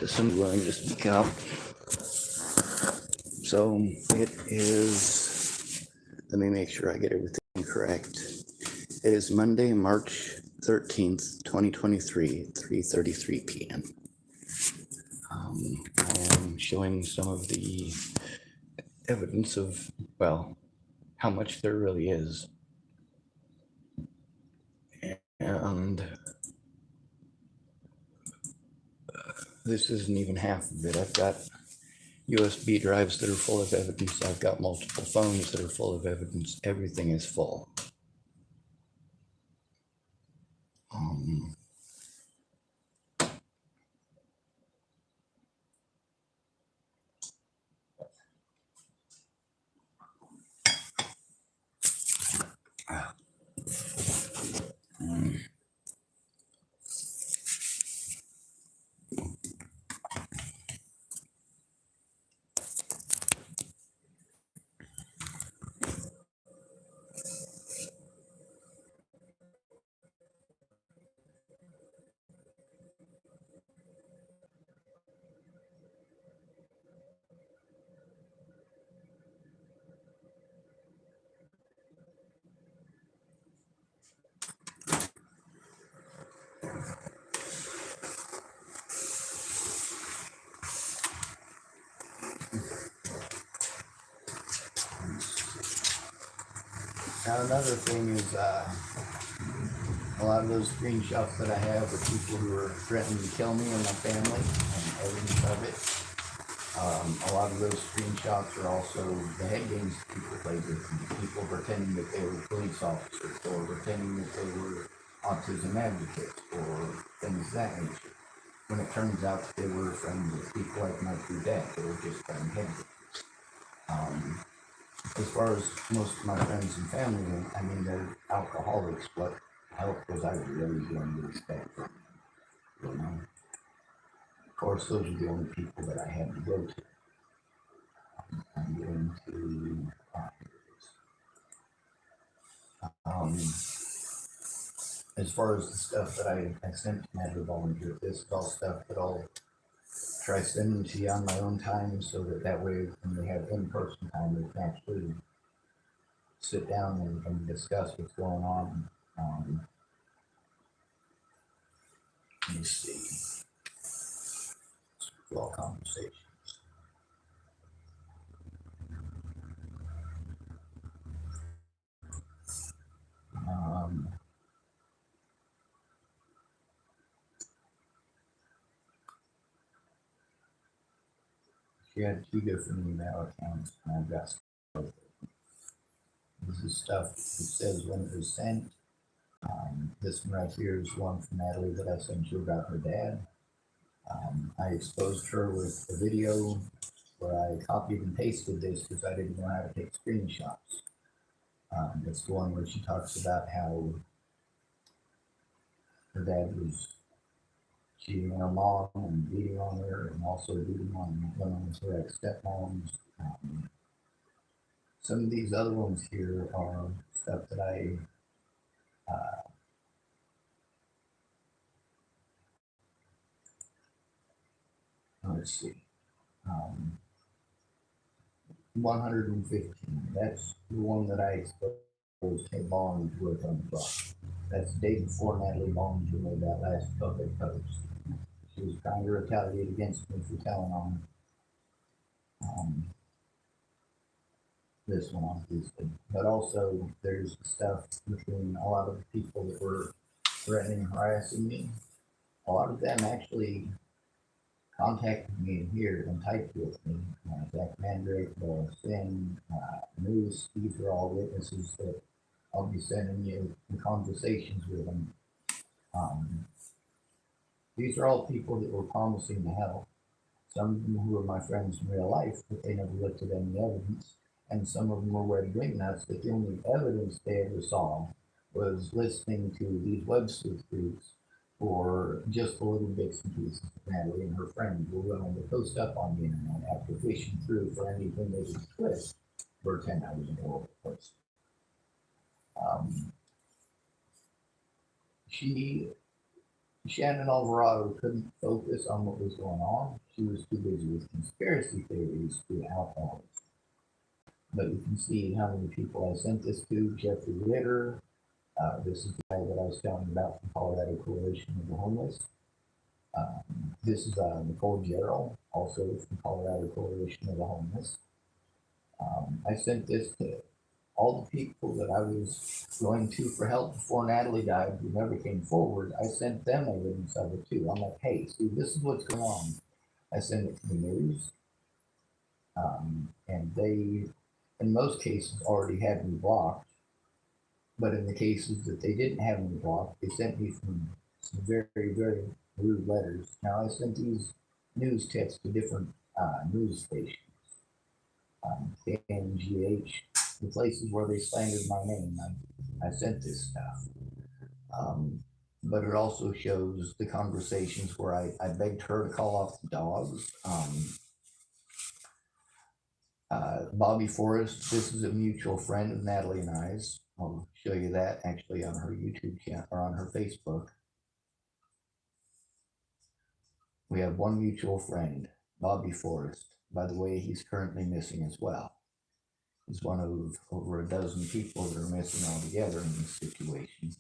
to somebody willing to speak out. So it is, let me make sure I get everything correct. It is Monday, March 13th, 2023, 3:33 p.m. I am showing some of the evidence of, well, how much there really is. And this isn't even half of it. I've got USB drives that are full of evidence. I've got multiple phones that are full of evidence. Everything is full. Now another thing is a lot of those screenshots that I have of people who are threatening to kill me and my family and evidence of it. A lot of those screenshots are also the head games that people played with me. People pretending that they were police officers or pretending that they were autism advocates or things of that nature. When it turns out that they were friends with people like my true dad, they were just playing head games. As far as most of my friends and family, I mean, they're alcoholics. What help was I really going to expect from them? You know? Of course, those are the only people that I had to go to. I'm going to, as far as the stuff that I sent to Natalie Volunteer, this is all stuff that I'll try sending to you on my own time so that way when we have in-person time, we can actually sit down and discuss what's going on. Let me see. All conversations. She had 2 different email accounts, and I've got stuff. This is stuff that says when it was sent. This one right here is one from Natalie that I sent you about her dad. I exposed her with a video where I copied and pasted this because I didn't know how to take screenshots. It's the one where she talks about how her dad was cheating on her mom and beating on her and also beating on one of her ex-stepmoms. Some of these other ones here are stuff that I let's see, 115. That's the one that I exposed Kay Barnes with on the blog. That's the day before Natalie Barnes made that last public post. She was trying to retaliate against me for telling on this one, obviously. But also, there's stuff between a lot of the people that were threatening, harassing me. A lot of them actually contacted me in here and typed with me. Jack Mandrake, Sin, Moose, these are all witnesses that I'll be sending you in conversations with them. These are all people that were promising to help. Some of them who were my friends in real life, but they never looked at any evidence. And some of them were red wing nuts that the only evidence they ever saw was listening to these web sleuth groups for just the little bits and pieces that Natalie and her friends were willing to post up on the internet after fishing through for anything they could twist for 10 hours in a horrible place. She Shannon Alvarado couldn't focus on what was going on. She was too busy with conspiracy theories to alcoholism. But you can see how many people I sent this to. Jeffrey Ritter. This is the guy that I was telling you about from Colorado Coalition of the Homeless. This is Nicole Gerald, also from Colorado Coalition of the Homeless. I sent this to all the people that I was going to for help before Natalie died, who never came forward. I sent them evidence of it too. I'm like, hey, see, this is what's going on. I send it to the news, and they, in most cases, already had me blocked. But in the cases that they didn't have me blocked, they sent me some very, very rude letters. Now, I sent these news tips to different news stations, KNGH, the places where they slandered my name. I sent this stuff. But it also shows the conversations where I begged her to call off the dogs. Bobby Forrest, this is a mutual friend of Natalie and I's. I'll show you that actually on her YouTube channel or on her Facebook. We have one mutual friend, Bobby Forrest. By the way, he's currently missing as well. He's one of over a dozen people that are missing altogether in this situation.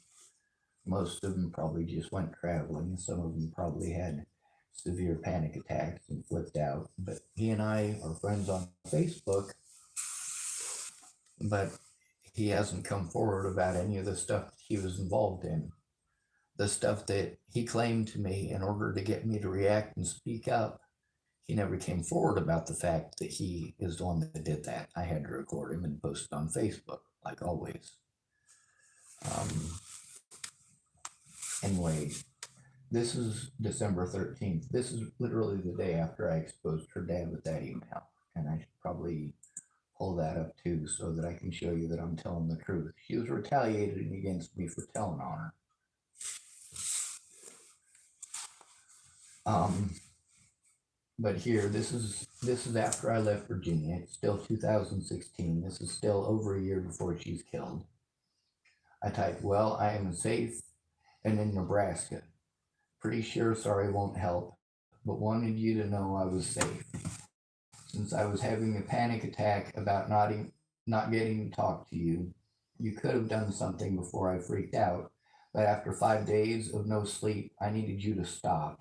Most of them probably just went traveling. Some of them probably had severe panic attacks and flipped out. But he and I are friends on Facebook. But he hasn't come forward about any of the stuff that he was involved in. The stuff that he claimed to me in order to get me to react and speak up, he never came forward about the fact that he is the one that did that. I had to record him and post it on Facebook, like always. Anyway, this is December 13th. This is literally the day after I exposed her dad with that email. And I should probably pull that up too so that I can show you that I'm telling the truth. She was retaliating against me for telling on her. But here, this is after I left Virginia. It's still 2016. This is still over a year before she's killed. I typed, well, I am safe and in Nebraska. Pretty sure sorry won't help, but wanted you to know I was safe. Since I was having a panic attack about not getting to talk to you, you could have done something before I freaked out. But after 5 days of no sleep, I needed you to stop.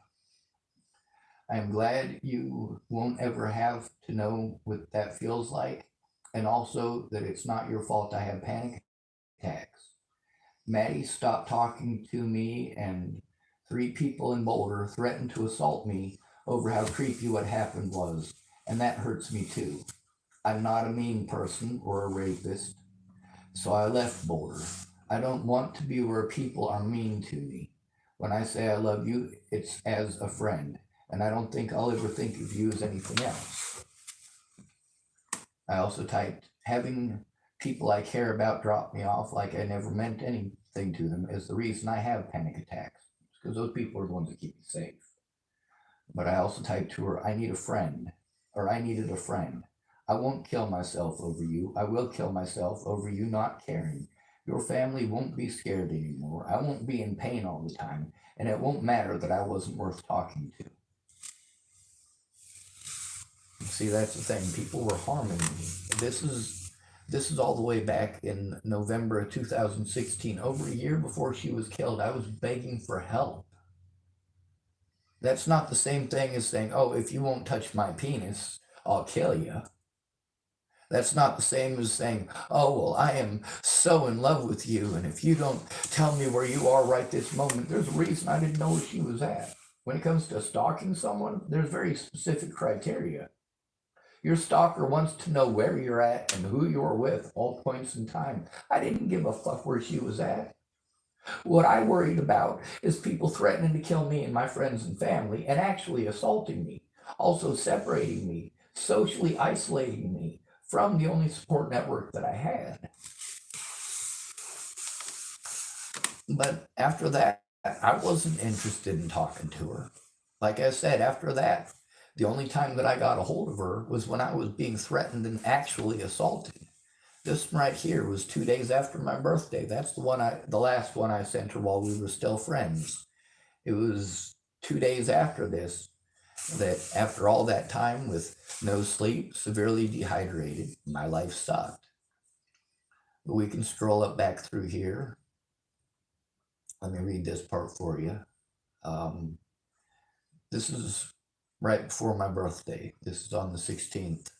I am glad you won't ever have to know what that feels like, and also that it's not your fault I have panic attacks. Maddie stopped talking to me, and 3 people in Boulder threatened to assault me over how creepy what happened was, and that hurts me too. I'm not a mean person or a rapist, so I left Boulder. I don't want to be where people are mean to me. When I say I love you, it's as a friend, and I don't think I'll ever think of you as anything else. I also typed, having people I care about drop me off like I never meant anything to them is the reason I have panic attacks, because those people are the ones that keep me safe. But I also typed to her, I need a friend, or I needed a friend. I won't kill myself over you. I will kill myself over you not caring. Your family won't be scared anymore. I won't be in pain all the time, and it won't matter that I wasn't worth talking to. See, that's the thing. People were harming me. This is all the way back in November of 2016, over a year before she was killed. I was begging for help. That's not the same thing as saying, oh, if you won't touch my penis, I'll kill you. That's not the same as saying, oh, well, I am so in love with you, and if you don't tell me where you are right this moment, there's a reason I didn't know where she was at. When it comes to stalking someone, there's very specific criteria. Your stalker wants to know where you're at and who you're with all points in time. I didn't give a fuck where she was at. What I worried about is people threatening to kill me and my friends and family and actually assaulting me, also separating me, socially isolating me from the only support network that I had. But after that, I wasn't interested in talking to her. Like I said, after that, the only time that I got a hold of her was when I was being threatened and actually assaulted. This right here was 2 days after my birthday. That's the last one I sent her while we were still friends. It was 2 days after this that after all that time with no sleep, severely dehydrated, my life stopped. But we can scroll up back through here. Let me read this part for you. Um, this is right before my birthday. This is on the 16th.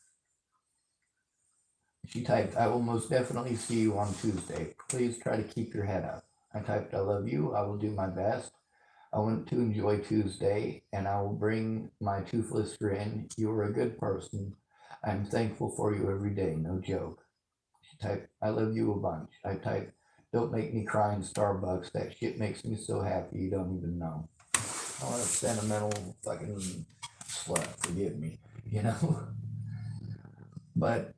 She typed, I will most definitely see you on Tuesday. Please try to keep your head up. I typed, I love you. I will do my best. I want to enjoy Tuesday, and I will bring my toothless grin. You are a good person. I'm thankful for you every day, no joke. She typed, I love you a bunch. I typed, don't make me cry in Starbucks. That shit makes me so happy you don't even know. Oh, a sentimental fucking slut, forgive me, you know? But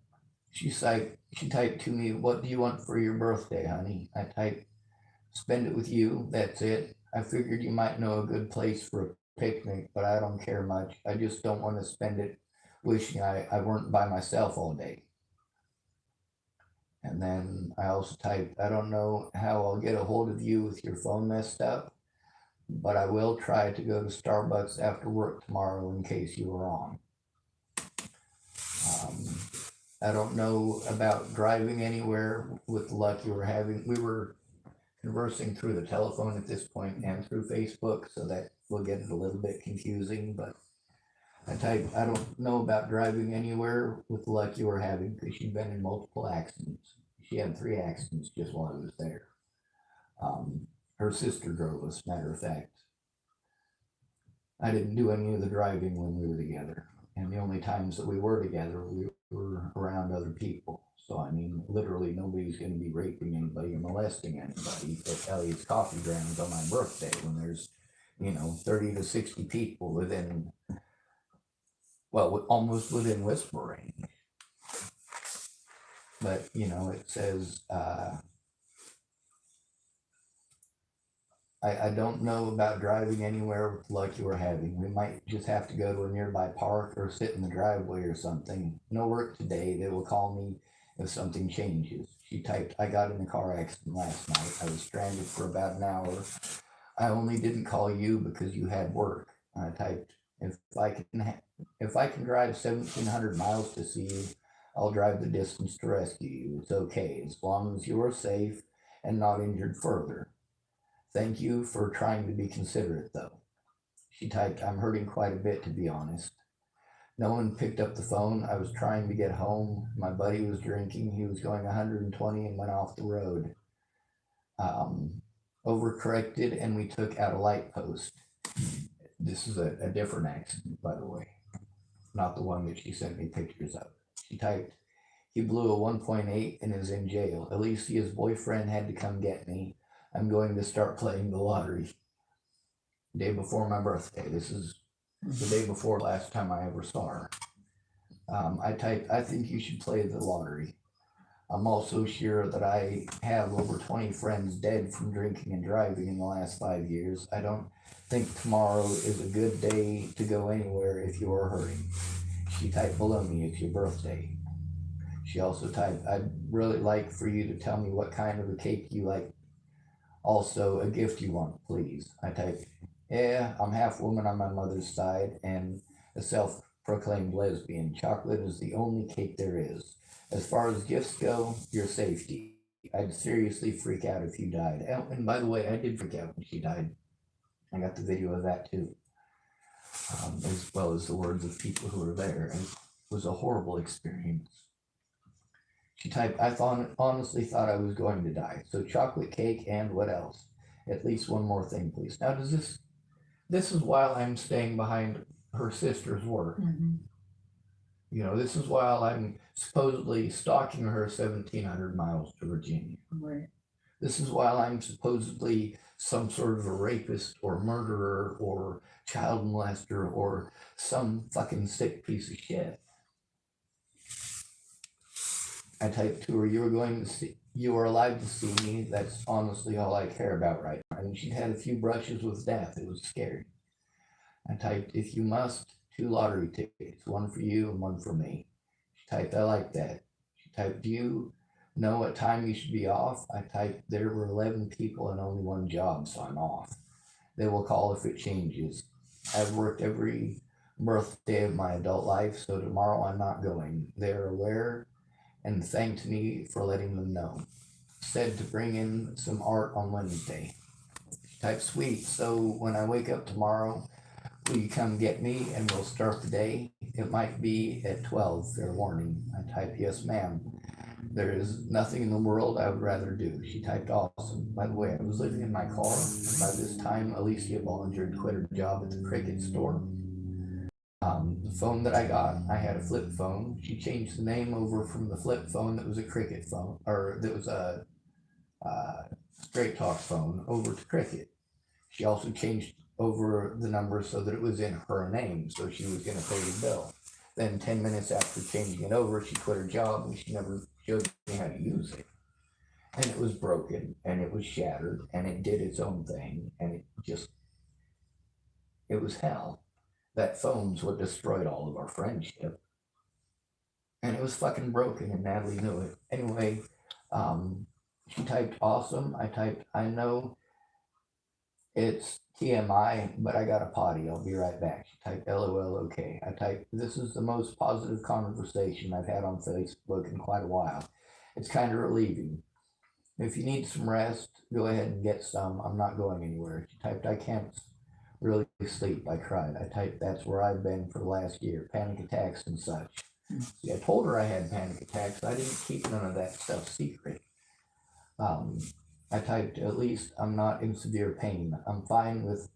she typed to me, what do you want for your birthday, honey? I typed, spend it with you, that's it. I figured you might know a good place for a picnic, but I don't care much. I just don't want to spend it wishing I weren't by myself all day. And then I also typed, I don't know how I'll get a hold of you with your phone messed up, but I will try to go to Starbucks after work tomorrow in case you are on. I don't know about driving anywhere with the luck you were having. We were conversing through the telephone at this point and through Facebook, so that will get it a little bit confusing, but I typed, I don't know about driving anywhere with the luck you were having because she'd been in multiple accidents. She had 3 accidents just while I was there. Her sister drove us, matter of fact. I didn't do any of the driving when we were together. And the only times that we were together, we were around other people. So, I mean, literally nobody's going to be raping anybody or molesting anybody at Elliot's Coffee Grounds on my birthday when there's, 30 to 60 people within, well, almost within whisper range. But, it says, I don't know about driving anywhere with the luck you were having. We might just have to go to a nearby park or sit in the driveway or something. No work today. They will call me if something changes. She typed, I got in a car accident last night. I was stranded for about an hour. I only didn't call you because you had work. I typed, if I can drive 1,700 miles to see you, I'll drive the distance to rescue you. It's okay, as long as you are safe and not injured further. Thank you for trying to be considerate, though. She typed, I'm hurting quite a bit, to be honest. No one picked up the phone. I was trying to get home. My buddy was drinking. He was going 120 and went off the road. Overcorrected, and we took out a light post. This is a different accident, by the way, not the one that she sent me pictures of. She typed, he blew a 1.8 and is in jail. Alicia's boyfriend had to come get me. I'm going to start playing the lottery. Day before my birthday. This is the day before last time I ever saw her. I typed, I think you should play the lottery. I'm also sure that I have over 20 friends dead from drinking and driving in the last 5 years. I don't think tomorrow is a good day to go anywhere if you are hurting. She typed below me, it's your birthday. She also typed, I'd really like for you to tell me what kind of a cake you like. Also, a gift you want, please. I typed, yeah, I'm half woman on my mother's side and a self-proclaimed lesbian. Chocolate is the only cake there is. As far as gifts go, your safety. I'd seriously freak out if you died. And by the way, I did freak out when she died. I got the video of that too, as well as the words of people who were there. It was a horrible experience. She typed, honestly thought I was going to die. So chocolate cake and what else? At least one more thing, please. Now, this is while I'm staying behind her sister's work. Mhm. This is while I'm supposedly stalking her 1,700 miles to Virginia. Right. This is while I'm supposedly some sort of a rapist or murderer or child molester or some fucking sick piece of shit. I typed to her, you are alive to see me. That's honestly all I care about right now. I mean, she'd had a few brushes with death. It was scary. I typed, if you must, 2 lottery tickets, one for you and one for me. She typed, I like that. She typed, do you know what time you should be off? I typed, there were 11 people and only one job, so I'm off. They will call if it changes. I've worked every birthday of my adult life, so tomorrow I'm not going. They're aware and thanked me for letting them know. Said to bring in some art on Wednesday. Type sweet. So when I wake up tomorrow, will you come get me and we'll start the day? It might be at 12, fair warning. I type yes, ma'am. There is nothing in the world I would rather do. She typed awesome. By the way, I was living in my car, and by this time, Alicia volunteered to quit her job at the Cricket store. The phone that I got, I had a flip phone. She changed the name over from the flip phone that was a Cricket phone, or that was a straight talk phone, over to Cricket. She also changed over the number so that it was in her name, so she was going to pay the bill. Then 10 minutes after changing it over, she quit her job and she never showed me how to use it. And it was broken and it was shattered and it did its own thing and it was hell. That phone's what destroyed all of our friendship. And it was fucking broken and Natalie knew it. Anyway, she typed awesome. I typed, I know it's TMI, but I got a potty. I'll be right back. She typed LOL okay. I typed, this is the most positive conversation I've had on Facebook in quite a while. It's kind of relieving. If you need some rest, go ahead and get some. I'm not going anywhere. She typed, I can't really sleep. I cried. I typed, that's where I've been for the last year. Panic attacks and such. See, I told her I had panic attacks. I didn't keep none of that stuff secret. I typed, at least I'm not in severe pain. I'm fine with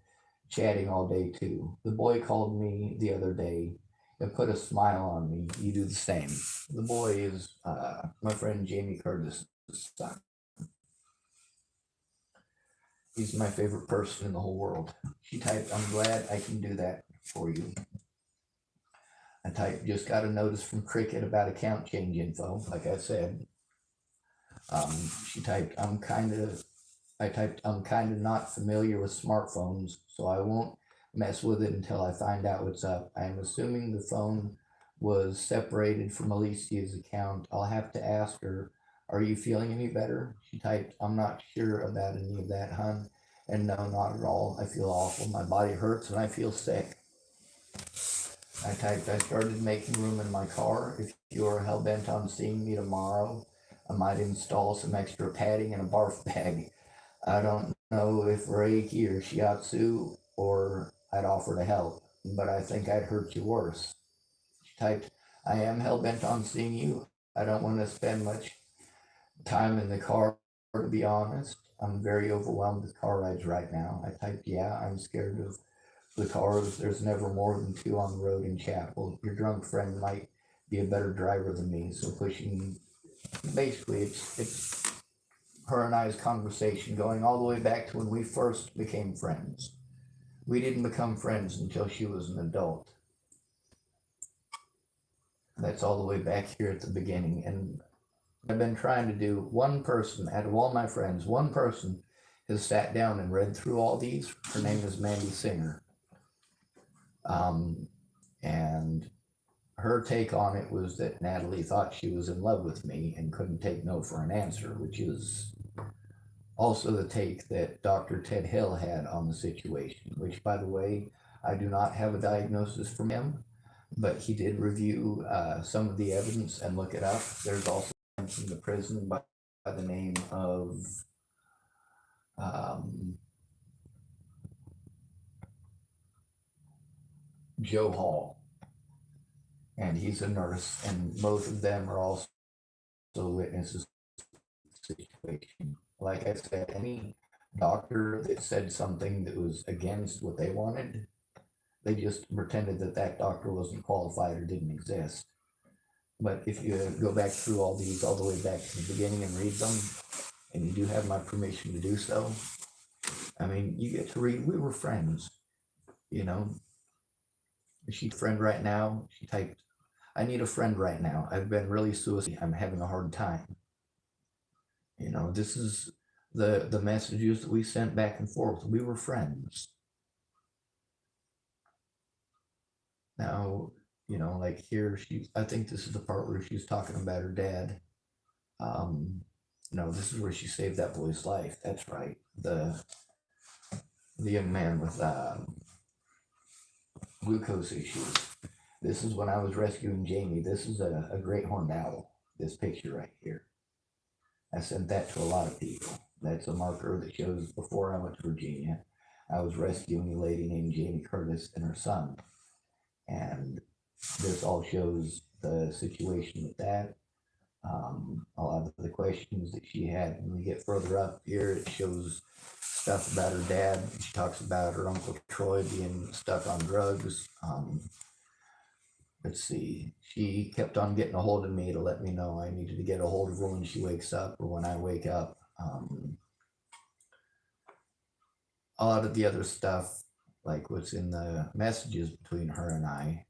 chatting all day too. The boy called me the other day. It put a smile on me. You do the same. The boy is my friend Jamie Curtis' son. He's my favorite person in the whole world. She typed, I'm glad I can do that for you. I typed, just got a notice from Cricket about account change info, like I said. She typed, I typed, I'm kind of not familiar with smartphones, so I won't mess with it until I find out what's up. I'm assuming the phone was separated from Alicia's account. I'll have to ask her, are you feeling any better? She typed, I'm not sure about any of that, hun. And no, not at all. I feel awful. My body hurts and I feel sick. I typed, I started making room in my car. If you're hell-bent on seeing me tomorrow, I might install some extra padding and a barf bag. I don't know if Reiki or Shiatsu or I'd offer to help, but I think I'd hurt you worse. She typed, I am hell-bent on seeing you. I don't want to spend much time in the car, to be honest. I'm very overwhelmed with car rides right now. I typed, yeah, I'm scared of the cars. There's never more than two on the road in Chapel. Your drunk friend might be a better driver than me, so pushing, basically it's her and I's conversation going all the way back to when we first became friends. We didn't become friends until she was an adult. That's all the way back here at the beginning. And I've been trying to do, one person out of all my friends, one person has sat down and read through all these. Her name is Mandy Singer. And her take on it was that Natalie thought she was in love with me and couldn't take no for an answer, which is also the take that Dr. Ted Hill had on the situation, which, by the way, I do not have a diagnosis from him, but he did review some of the evidence and look it up. There's also from the prison by the name of Joe Hall, and he's a nurse, and both of them are also witnesses to the situation. Like I said, any doctor that said something that was against what they wanted, they just pretended that that doctor wasn't qualified or didn't exist. But if you go back through all these, all the way back to the beginning and read them, and you do have my permission to do so, I mean, you get to read, we were friends, you know. Is she a friend right now? She typed, I need a friend right now. I've been really suicidal. I'm having a hard time. You know, this is the messages that we sent back and forth. We were friends. Now, you know, like here, I think this is the part where she's talking about her dad. No, this is where she saved that boy's life. That's right. the young man with glucose issues. This is when I was rescuing Jamie. This is a great horned owl, this picture right here. I sent that to a lot of people. That's a marker that shows before I went to Virginia, I was rescuing a lady named Jamie Curtis and her son. And this all shows the situation with that. A lot of the questions that she had. When we get further up here, it shows stuff about her dad. She talks about her Uncle Troy being stuck on drugs. Let's see. She kept on getting a hold of me to let me know I needed to get a hold of her when she wakes up or when I wake up. A lot of the other stuff, like what's in the messages between her and I.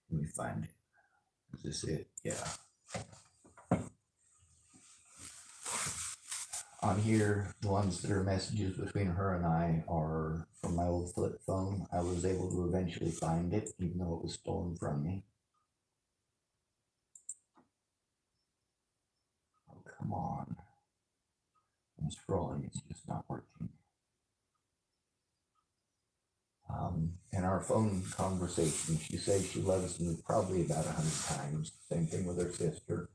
Let me find it. Is this it? Yeah. On here, the ones that are messages between her and I are from my old flip phone. I was able to eventually find it, even though it was stolen from me. Oh, come on. I'm scrolling, it's just not working. In our phone conversation, she says she loves me probably about 100 times. Same thing with her sister.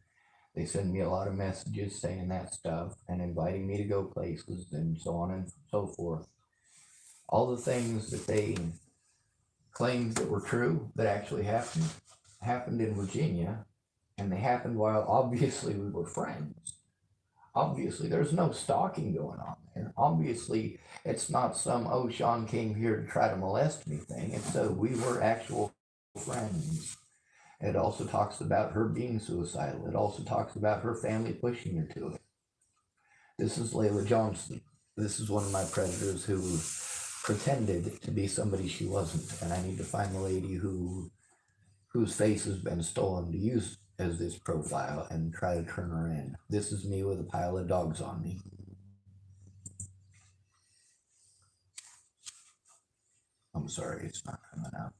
They send me a lot of messages saying that stuff and inviting me to go places and so on and so forth. All the things that they claimed that were true that actually happened in Virginia, and they happened while obviously we were friends. Obviously, there's no stalking going on there. Obviously, it's not some, oh, Sean came here to try to molest me thing. It's so we were actual friends. It also talks about her being suicidal. It also talks about her family pushing her to it. This is Layla Johnson. This is one of my predators who pretended to be somebody she wasn't. And I need to find the lady whose face has been stolen to use as this profile and try to turn her in. This is me with a pile of dogs on me. I'm sorry, it's not coming up.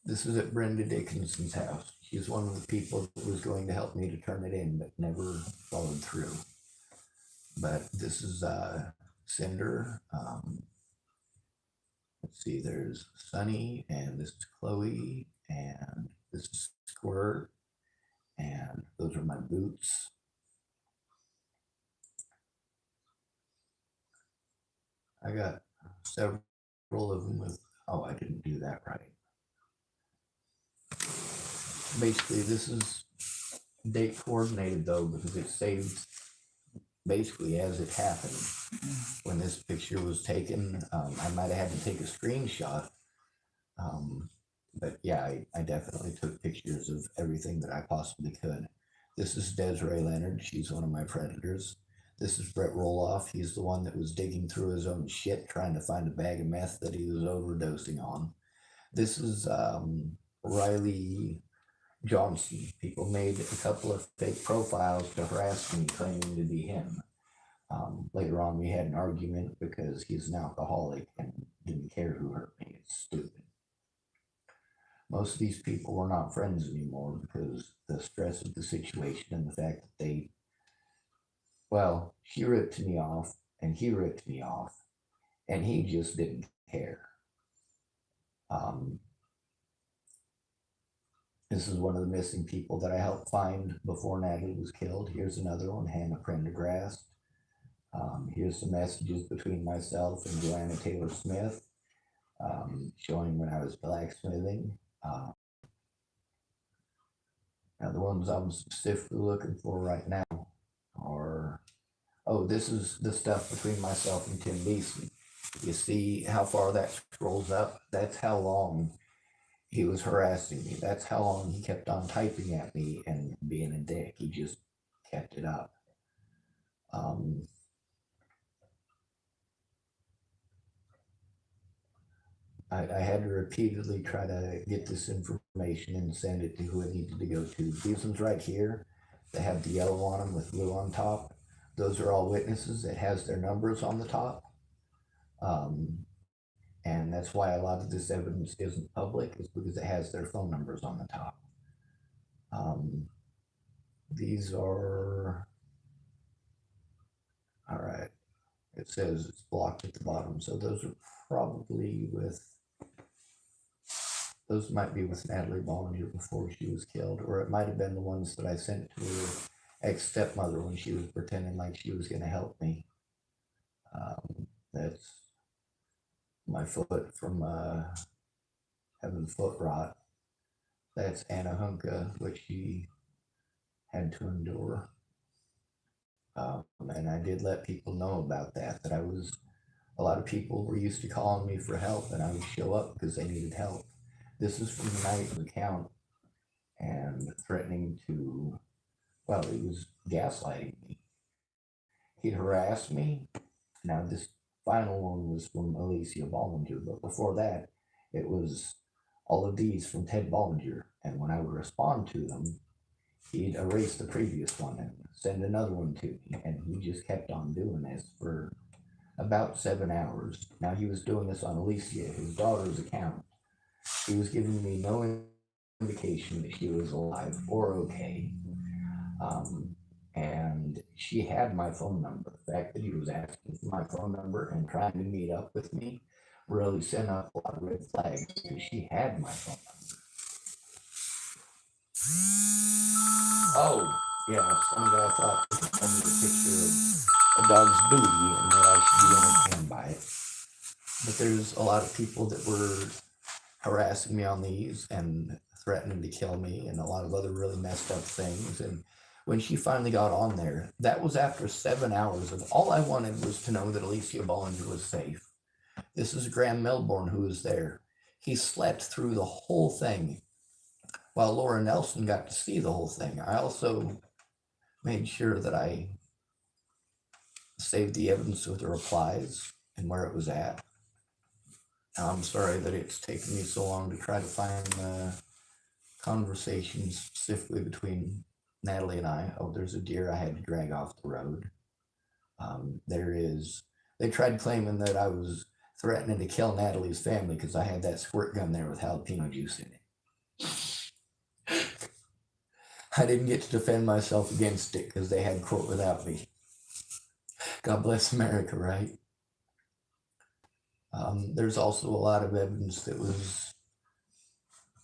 This is at Brenda Dickinson's house. She's one of the people that was going to help me to turn it in, but never followed through. But this is Cinder. Let's see, there's Sunny, and this is Chloe, and this is Squirt, and those are my boots. I got several of them with, oh, I didn't do that right. Basically, this is date coordinated though, because it's saved basically as it happened. When this picture was taken, I might have had to take a screenshot. But yeah, I definitely took pictures of everything that I possibly could. This is Desiree Leonard. She's one of my predators. This is Brett Roloff. He's the one that was digging through his own shit trying to find a bag of meth that he was overdosing on. This is Riley Johnson. People made a couple of fake profiles to harass me, claiming to be him. Later on, we had an argument because he's an alcoholic and didn't care who hurt me. It's stupid. Most of these people were not friends anymore because the stress of the situation and the fact that they, well, she ripped me off and he ripped me off and he just didn't care. This is one of the missing people that I helped find before Natalie was killed. Here's another one, Hannah Prendergrast. Here's some messages between myself and Joanna Taylor Smith, showing when I was blacksmithing. Now the ones I'm specifically looking for right now are, oh, this is the stuff between myself and Tim Beeson. You see how far that scrolls up? That's how long he was harassing me. That's how long he kept on typing at me and being a dick. He just kept it up. I had to repeatedly try to get this information and send it to who it needed to go to. These ones right here, they have the yellow on them with blue on top. Those are all witnesses. It has their numbers on the top. And that's why a lot of this evidence isn't public, is because it has their phone numbers on the top. These are, all right, it says it's blocked at the bottom, so those are probably with, those might be with Natalie Bollinger before she was killed, or it might have been the ones that I sent to her ex-stepmother when she was pretending like she was going to help me. That's my foot from having foot rot. That's Anna Hunka, which she had to endure. And I did let people know about that, that I was, a lot of people were used to calling me for help, and I would show up because they needed help. This is from the night's account, and threatening to, well, he was gaslighting me. He'd harassed me. Now, this final one was from Alicia Bollinger, but before that, it was all of these from Ted Bollinger. And when I would respond to them, he'd erase the previous one and send another one to me. And he just kept on doing this for about 7 hours. Now, he was doing this on Alicia, his daughter's account. He was giving me no indication that she was alive or okay. And she had my phone number. The fact that he was asking for my phone number and trying to meet up with me really sent up a lot of red flags because she had my phone number. Oh, yeah, some guy thought he sent me a picture of a dog's booty and that I should be entertained by it. But there's a lot of people that were harassing me on these and threatening to kill me and a lot of other really messed up things. And when she finally got on there, that was after 7 hours of all I wanted was to know that Alicia Bollinger was safe. This is Graham Melbourne who was there. He slept through the whole thing while Laura Nelson got to see the whole thing. I also made sure that I saved the evidence with the replies and where it was at. I'm sorry that it's taken me so long to try to find the conversations specifically between Natalie and I. Oh, there's a deer I had to drag off the road. They tried claiming that I was threatening to kill Natalie's family because I had that squirt gun there with jalapeno juice in it. I didn't get to defend myself against it because they had court without me. God bless America, right? There's also a lot of evidence that was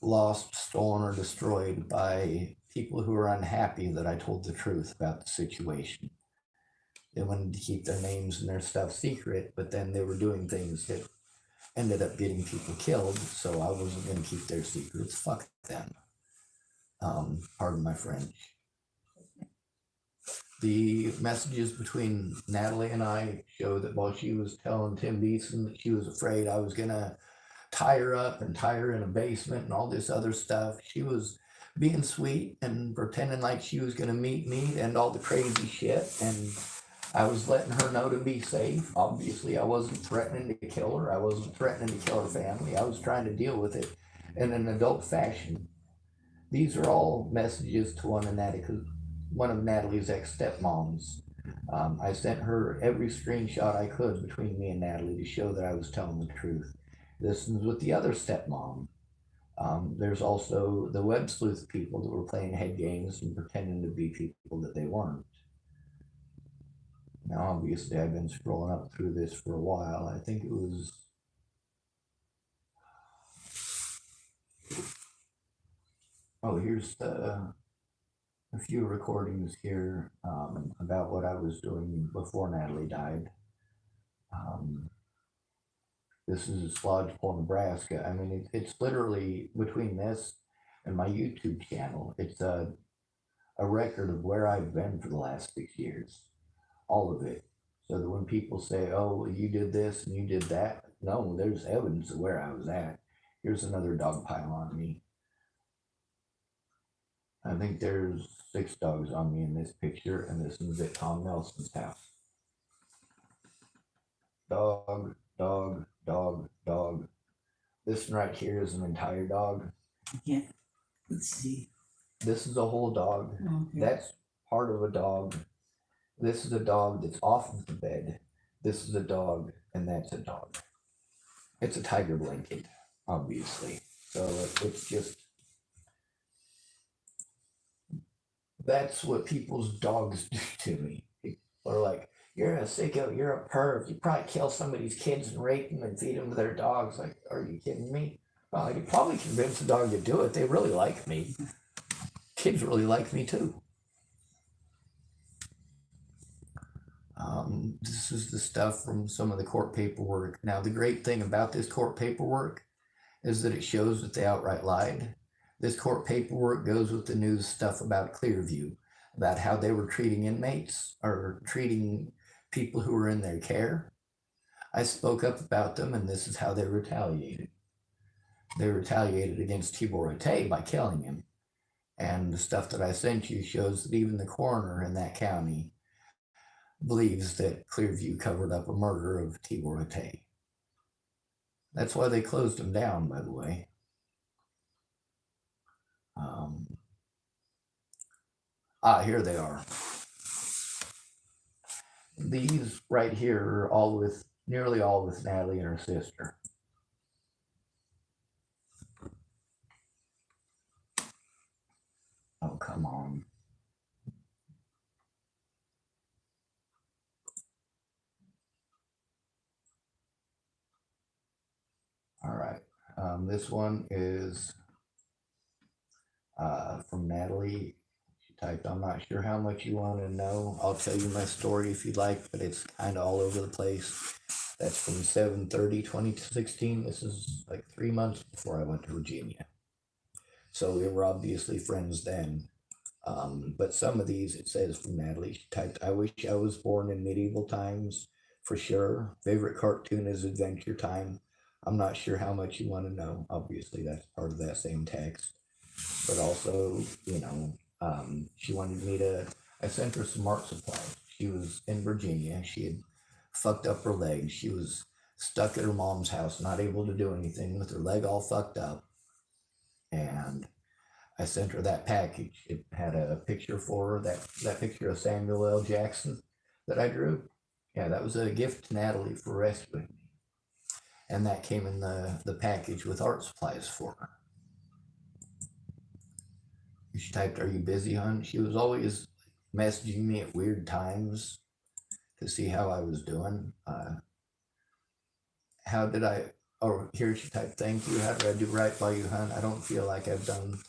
lost, stolen, or destroyed by people who were unhappy that I told the truth about the situation. They wanted to keep their names and their stuff secret, but then they were doing things that ended up getting people killed, so I wasn't going to keep their secrets. Fuck them. Pardon my French. The messages between Natalie and I show that while she was telling Tim Beeson that she was afraid I was going to tie her up and tie her in a basement and all this other stuff, she was being sweet and pretending like she was going to meet me and all the crazy shit. And I was letting her know to be safe. Obviously, I wasn't threatening to kill her. I wasn't threatening to kill her family. I was trying to deal with it in an adult fashion. These are all messages to one of Natalie's ex-stepmoms. I sent her every screenshot I could between me and Natalie to show that I was telling the truth. This is with the other stepmom. There's also the web sleuth people that were playing head games and pretending to be people that they weren't. Now, obviously, I've been scrolling up through this for a while. I think it was, oh, here's a few recordings here about what I was doing before Natalie died. This is Lodgepole, Nebraska. I mean, it's literally between this and my YouTube channel. It's a record of where I've been for the last 6 years, all of it. So that when people say, oh, well, you did this and you did that, no, there's evidence of where I was at. Here's another dog pile on me. I think there's 6 dogs on me in this picture, and this is at Tom Nelson's house. Dog, dog, dog, dog. This one right here is an entire dog. Yeah, let's see. This is a whole dog. Okay. That's part of a dog. This is a dog that's off of the bed. This is a dog, and that's a dog. It's a tiger blanket, obviously. So it's just, That's what people's dogs do to me. People are like, you're a sicko, you're a perv, you probably kill somebody's kids and rape them and feed them to their dogs. Like, are you kidding me? Well, I could probably convince the dog to do it. They really like me. Kids really like me too. This is the stuff from some of the court paperwork. Now, the great thing about this court paperwork is that it shows that they outright lied. This court paperwork goes with the news stuff about Clearview, about how they were treating inmates or treating people who were in their care. I spoke up about them, and this is how they retaliated. They retaliated against Tibor Ote by killing him. And the stuff that I sent you shows that even the coroner in that county believes that Clearview covered up a murder of Tibor Ote. That's why they closed him down, by the way. Here they are. These right here are all with, nearly all with Natalie and her sister. Oh, come on. All right. This one is from Natalie. She typed, I'm not sure how much you want to know. I'll tell you my story if you'd like, but it's kind of all over the place. That's from 7/30/2016. This is like 3 months before I went to Virginia. So we were obviously friends then. But some of these, it says from Natalie, she typed, I wish I was born in medieval times, for sure. Favorite cartoon is Adventure Time. I'm not sure how much you want to know. Obviously, that's part of that same text. But also, she wanted me to, I sent her some art supplies. She was in Virginia. She had fucked up her leg. She was stuck at her mom's house, not able to do anything with her leg all fucked up. And I sent her that package. It had a picture for her, that picture of Samuel L. Jackson that I drew. Yeah, that was a gift to Natalie for rescuing me. And that came in the package with art supplies for her. She typed, are you busy, hon? She was always messaging me at weird times to see how I was doing. How did I, oh, here she typed, thank you. How did I do right by you, hon? I don't feel like I've done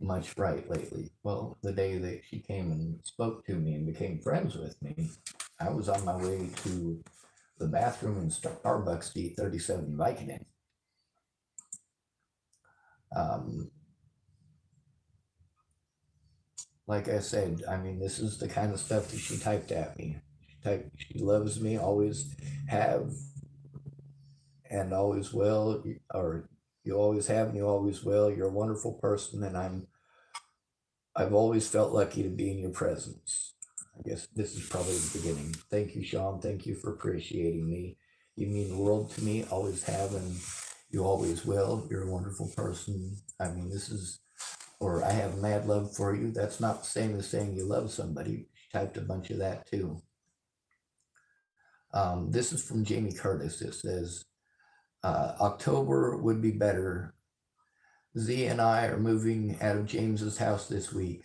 much right lately. Well, the day that she came and spoke to me and became friends with me, I was on my way to the bathroom in Starbucks to eat 37 Vicodin. Like I said, I mean, this is the kind of stuff that she typed at me. She loves me, always have, and always will, or you always have and you always will. You're a wonderful person, and I've always felt lucky to be in your presence. I guess this is probably the beginning. Thank you, Sean. Thank you for appreciating me. You mean the world to me, always have, and you always will. You're a wonderful person. I mean, this is, or I have mad love for you. That's not the same as saying you love somebody. She typed a bunch of that too. This is from Jamie Curtis. It says, October would be better. Z and I are moving out of James's house this week,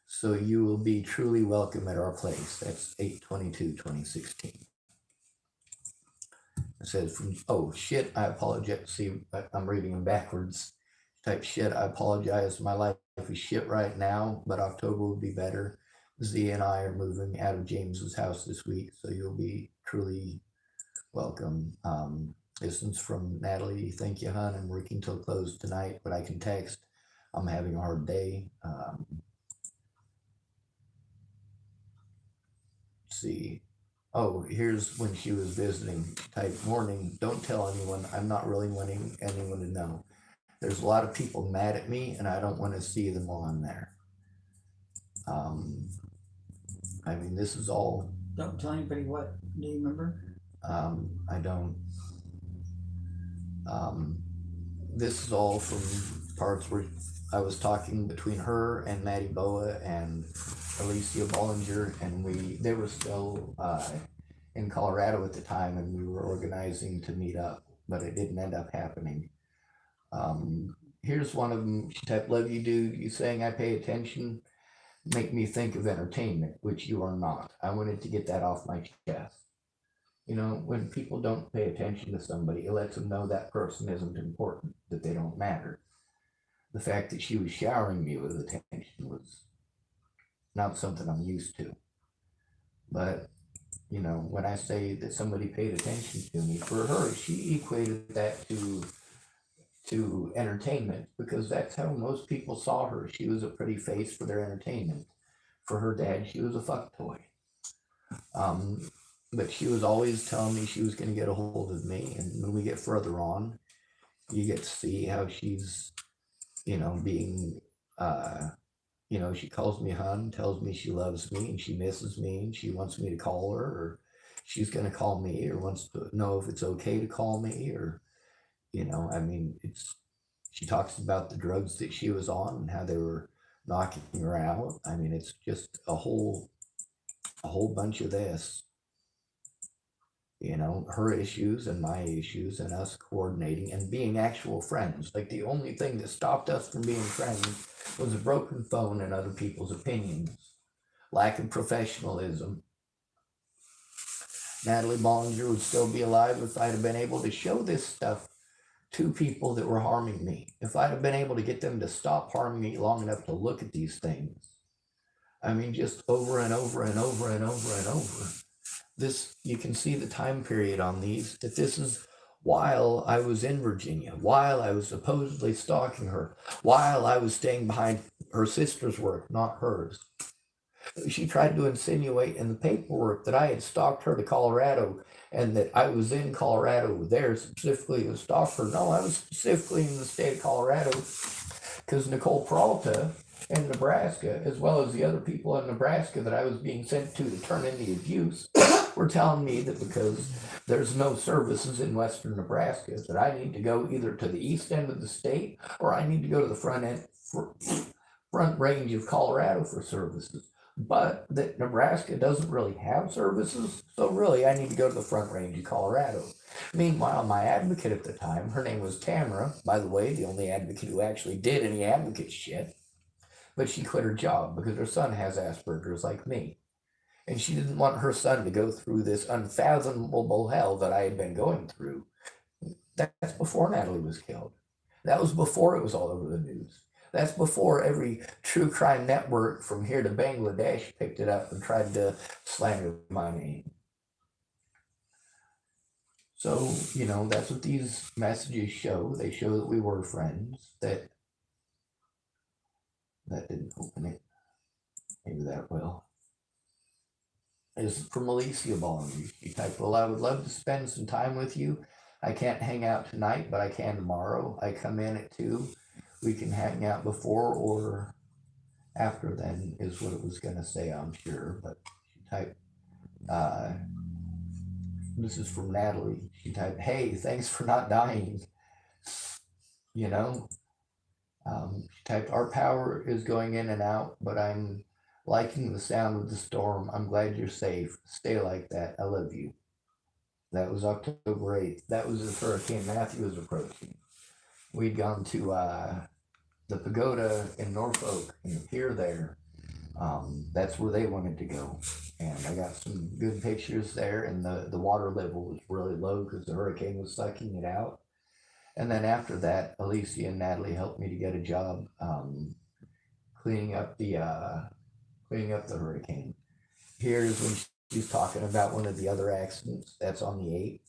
so you will be truly welcome at our place. That's 8/22/2016. It says from, oh shit, I apologize. See, I'm reading them backwards. Type shit, I apologize. My life is shit right now, but October would be better. Z and I are moving out of James's house this week, so you'll be truly welcome. This one's from Natalie. Thank you, hon. I'm working till close tonight, but I can text. I'm having a hard day. Let's see. Oh, here's when she was visiting. Type, morning. Don't tell anyone. I'm not really wanting anyone to know. There's a lot of people mad at me, and I don't want to see them while I'm there. I mean, this is all. Don't tell anybody what. Do you remember? I don't. This is all from parts where I was talking between her and Maddie Boa and Alicia Bollinger, and they were still in Colorado at the time, and we were organizing to meet up, but it didn't end up happening. Here's one of them. She typed, love you, dude. You saying I pay attention make me think of entertainment, which you are not. I wanted to get that off my chest. You know, when people don't pay attention to somebody, it lets them know that person isn't important, that they don't matter. The fact that she was showering me with attention was not something I'm used to. But, you know, when I say that somebody paid attention to me, for her, she equated that to entertainment because that's how most people saw her. She was a pretty face for their entertainment. For her dad, she was a fuck toy. Um, but she was always telling me she was going to get a hold of me. And when we get further on, you get to see how she's, you know, being, uh, you know, she calls me hun, tells me she loves me and she misses me and she wants me to call her, or she's going to call me, or wants to know if it's okay to call me, or, you know, I mean, she talks about the drugs that she was on and how they were knocking her out. I mean, it's just a whole bunch of this, you know, her issues and my issues and us coordinating and being actual friends. Like the only thing that stopped us from being friends was a broken phone and other people's opinions, lack of professionalism. Natalie Bollinger would still be alive if I'd have been able to show this stuff to people that were harming me. If I'd have been able to get them to stop harming me long enough to look at these things. I mean, just over and over and over and over and over. This, you can see the time period on these, that this is while I was in Virginia, while I was supposedly stalking her, while I was staying behind her sister's work, not hers. She tried to insinuate in the paperwork that I had stalked her to Colorado and that I was in Colorado there specifically to stalk her. No, I was specifically in the state of Colorado because Nicole Peralta in Nebraska, as well as the other people in Nebraska that I was being sent to turn in the abuse, were telling me that because there's no services in western Nebraska, that I need to go either to the east end of the state or I need to go to the front range of Colorado for services. But that Nebraska doesn't really have services, so really I need to go to the front range of Colorado. Meanwhile, my advocate at the time, her name was Tamara, by the way, the only advocate who actually did any advocate shit, but she quit her job because her son has Asperger's like me. And she didn't want her son to go through this unfathomable hell that I had been going through. That's before Natalie was killed. That was before it was all over the news. That's before every true crime network from here to Bangladesh picked it up and tried to slander my name. So, you know, that's what these messages show. They show that we were friends, that didn't open it. Maybe that will. Is from Alicia Bollinger. She typed, well, I would love to spend some time with you. I can't hang out tonight, but I can tomorrow. I come in at 2. We can hang out before or after then is what it was going to say, I'm sure. But she typed, this is from Natalie. She typed, hey, thanks for not dying. You know, she typed, our power is going in and out, but I'm liking the sound of the storm. I'm glad you're safe. Stay like that. I love you. That was October 8th. That was as Hurricane Matthew was approaching. We'd gone to the pagoda in Norfolk and the pier there. That's where they wanted to go. And I got some good pictures there, and the water level was really low because the hurricane was sucking it out. And then after that, Alicia and Natalie helped me to get a job cleaning up the hurricane. Here's when she's talking about one of the other accidents. That's on the 8th.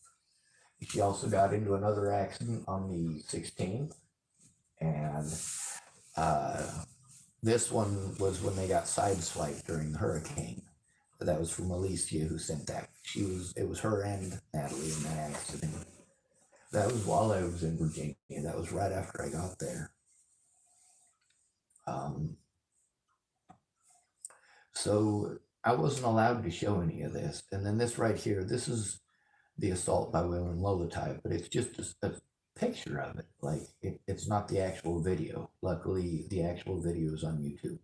She also got into another accident on the 16th. And this one was when they got sideswiped during the hurricane. That was from Alicia who sent that. It was her and Natalie in that accident. That was while I was in Virginia. That was right after I got there. So I wasn't allowed to show any of this. And then this right here, this is the assault by William Lolotype, but it's just a picture of it. Like it's not the actual video. Luckily, the actual video is on YouTube.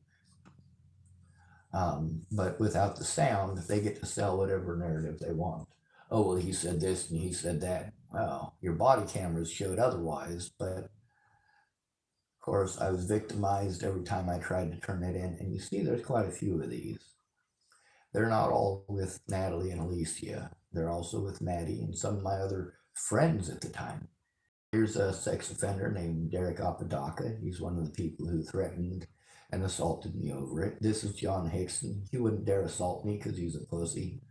But without the sound, they get to sell whatever narrative they want. Oh, well, he said this and he said that. Well, your body cameras showed otherwise, but, you know, I don't know. It's just, it's a picture of it. Like it's not the actual video. Luckily, the actual video is on YouTube. But without the sound, they get to sell whatever narrative they want. Oh, well, he said this and he said that. Well, your body cameras showed otherwise, but Of course, I was victimized every time I tried to turn it in. And you see, there's quite a few of these. They're not all with Natalie and Alicia. They're also with Maddie and some of my other friends at the time. Here's a sex offender named Derek Apodaca. He's one of the people who threatened and assaulted me over it. This is John Hickson. He wouldn't dare assault me because he's a pussy,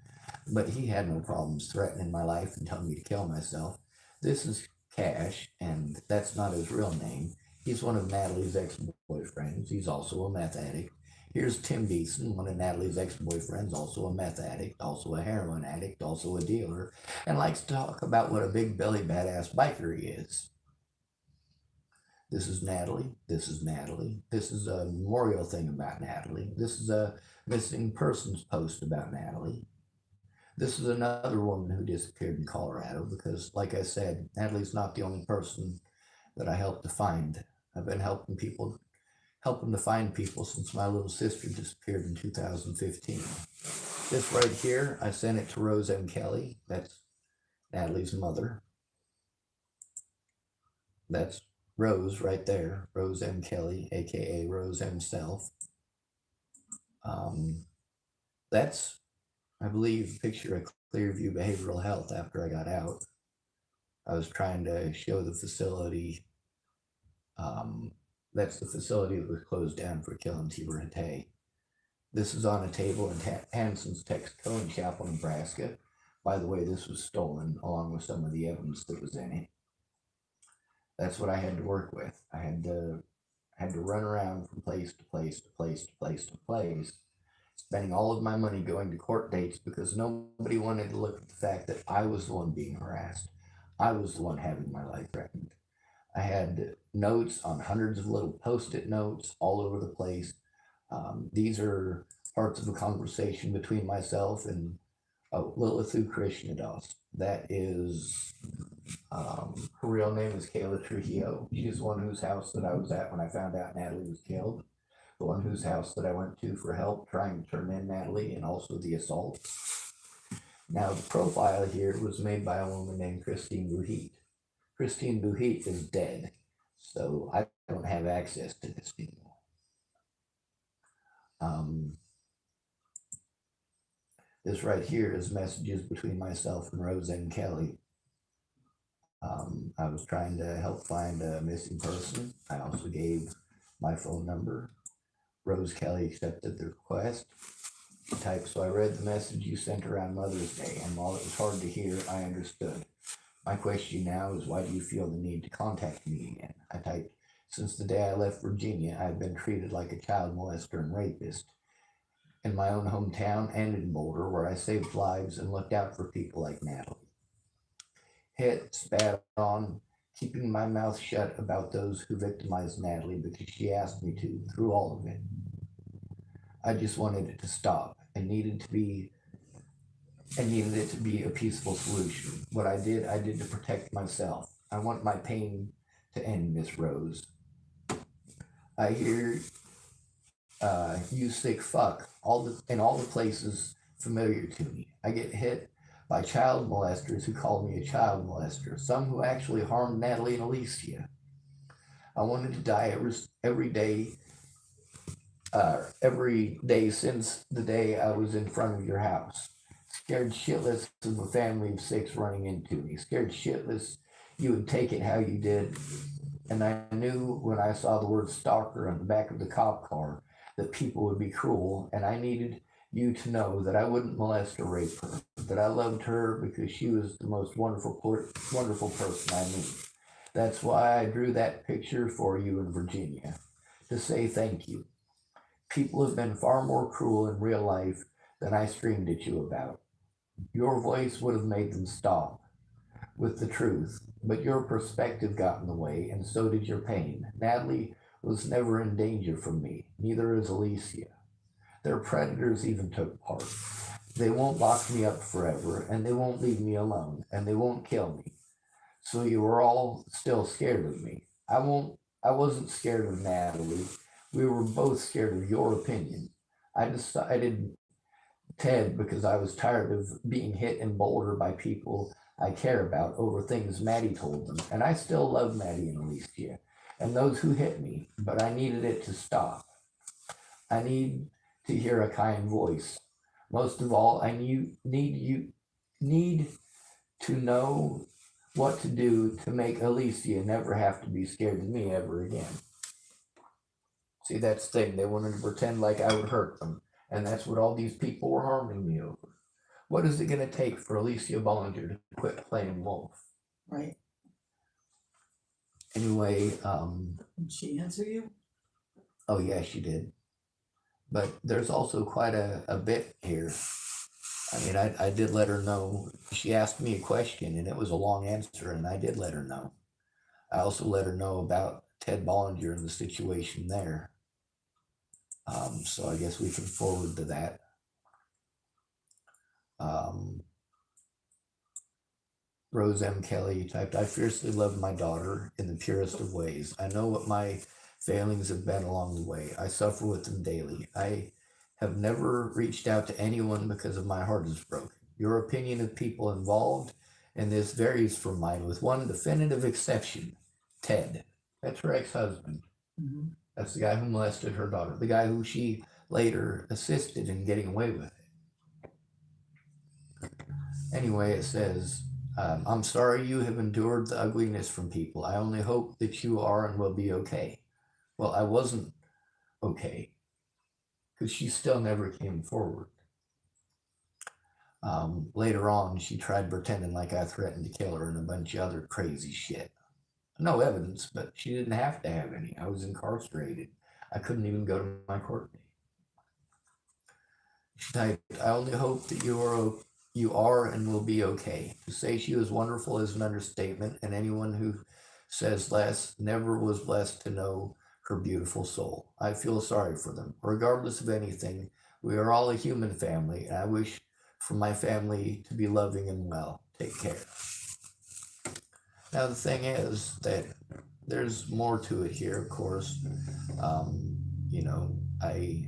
but he had no problems threatening my life and telling me to kill myself. This is Cash, and that's not his real name. He's one of Natalie's ex-boyfriends. He's also a meth addict. Here's Tim Beeson, one of Natalie's ex-boyfriends, also a meth addict, also a heroin addict, also a dealer, and likes to talk about what a big belly badass biker he is. This is Natalie. This is Natalie. This is a memorial thing about Natalie. This is a missing persons post about Natalie. This is another woman who disappeared in Colorado because, like I said, Natalie's not the only person that I helped to find. I've been helping to find people since my little sister disappeared in 2015. This right here, I sent it to Rose M. Kelly. That's Natalie's mother. That's Rose right there, Rose M. Kelly, aka Rose himself. That's, I believe, a picture of Clearview Behavioral Health after I got out. I was trying to show the facility. That's the facility that was closed down for killing Tiber Hatay. This is on a table in Hanson's Texaco in Chapel, Nebraska. By the way, this was stolen along with some of the evidence that was in it. That's what I had to work with. I had to run around from place to place to place to place to place, spending all of my money going to court dates because nobody wanted to look at the fact that I was the one being harassed. I was the one having my life threatened. I had notes on hundreds of little post-it notes all over the place. These are parts of a conversation between myself and Lilithu Krishnadas. That is, her real name is Kayla Trujillo. She's the one whose house that I was at when I found out Natalie was killed. The one whose house that I went to for help trying to turn in Natalie and also the assault. Now, the profile here was made by a woman named Christine Buhit. Christine Buhit is dead, so I don't have access to this anymore. This right here is messages between myself and Rose M. Kelly. I was trying to help find a missing person. I also gave my phone number. Rose Kelly accepted the request. She typed, so I read the message you sent around Mother's Day, and while it was hard to hear, I understood. My question now is, why do you feel the need to contact me again? I typed, since the day I left Virginia, I've been treated like a child molester and rapist. In my own hometown and in Boulder, where I saved lives and looked out for people like Natalie. Hit, spat on, keeping my mouth shut about those who victimized Natalie because she asked me to through all of it. I just wanted it to stop and needed it to be a peaceful solution. What I did to protect myself. I want my pain to end, Miss Rose. I hear you sick fuck in all the places familiar to me. I get hit by child molesters who call me a child molester, some who actually harmed Natalie and Alicia. I wanted to die every day since the day I was in front of your house. Scared shitless of a family of 6 running into me. Scared shitless you would take it how you did. And I knew when I saw the word stalker on the back of the cop car that people would be cruel, and I needed you to know that I wouldn't molest or rape her, that I loved her because she was the most wonderful person I knew. That's why I drew that picture for you in Virginia, to say thank you. People have been far more cruel in real life than I screamed at you about. Your voice would have made them stop with the truth, but your perspective got in the way, and so did your pain. Natalie was never in danger from me, neither is Alicia. Their predators even took part. They won't lock me up forever, and they won't leave me alone, and they won't kill me. So you were all still scared of me. I wasn't scared of Natalie. We were both scared of your opinion. I decided Ted because I was tired of being hit in Boulder by people I care about over things Maddie told them. And I still love Maddie and Alicia. and those who hit me, but I needed it to stop. I need to hear a kind voice. Most of all, need to know what to do to make Alicia never have to be scared of me ever again. See, that's the thing. They wanted to pretend like I would hurt them. And that's what all these people were harming me over. What is it going to take for Alicia Bollinger to quit playing wolf? Right. Anyway, Did she answer you? oh yeah, she did. But there's also quite a bit here. I mean, I did let her know. She asked me a question, and it was a long answer, and I did let her know. I also let her know about Ted Bollinger and the situation there. So I guess we can forward to that. Rose M. Kelly typed, I fiercely love my daughter in the purest of ways. I know what my failings have been along the way. I suffer with them daily. I have never reached out to anyone because of my heart is broken. Your opinion of people involved in this varies from mine, with one definitive exception, Ted. That's her ex-husband. Mm-hmm. That's the guy who molested her daughter, the guy who she later assisted in getting away with it. Anyway, it says, I'm sorry you have endured the ugliness from people. I only hope that you are and will be okay. Well, I wasn't okay because she still never came forward. Later on, she tried pretending like I threatened to kill her and a bunch of other crazy shit. No evidence, but she didn't have to have any. I was incarcerated. I couldn't even go to my court date. She typed, I only hope that you are and will be okay. To say she was wonderful is an understatement, and anyone who says less never was blessed to know her beautiful soul. I feel sorry for them. Regardless of anything, we are all a human family, and I wish for my family to be loving and well. Take care. Now, the thing is that there's more to it here, of course. I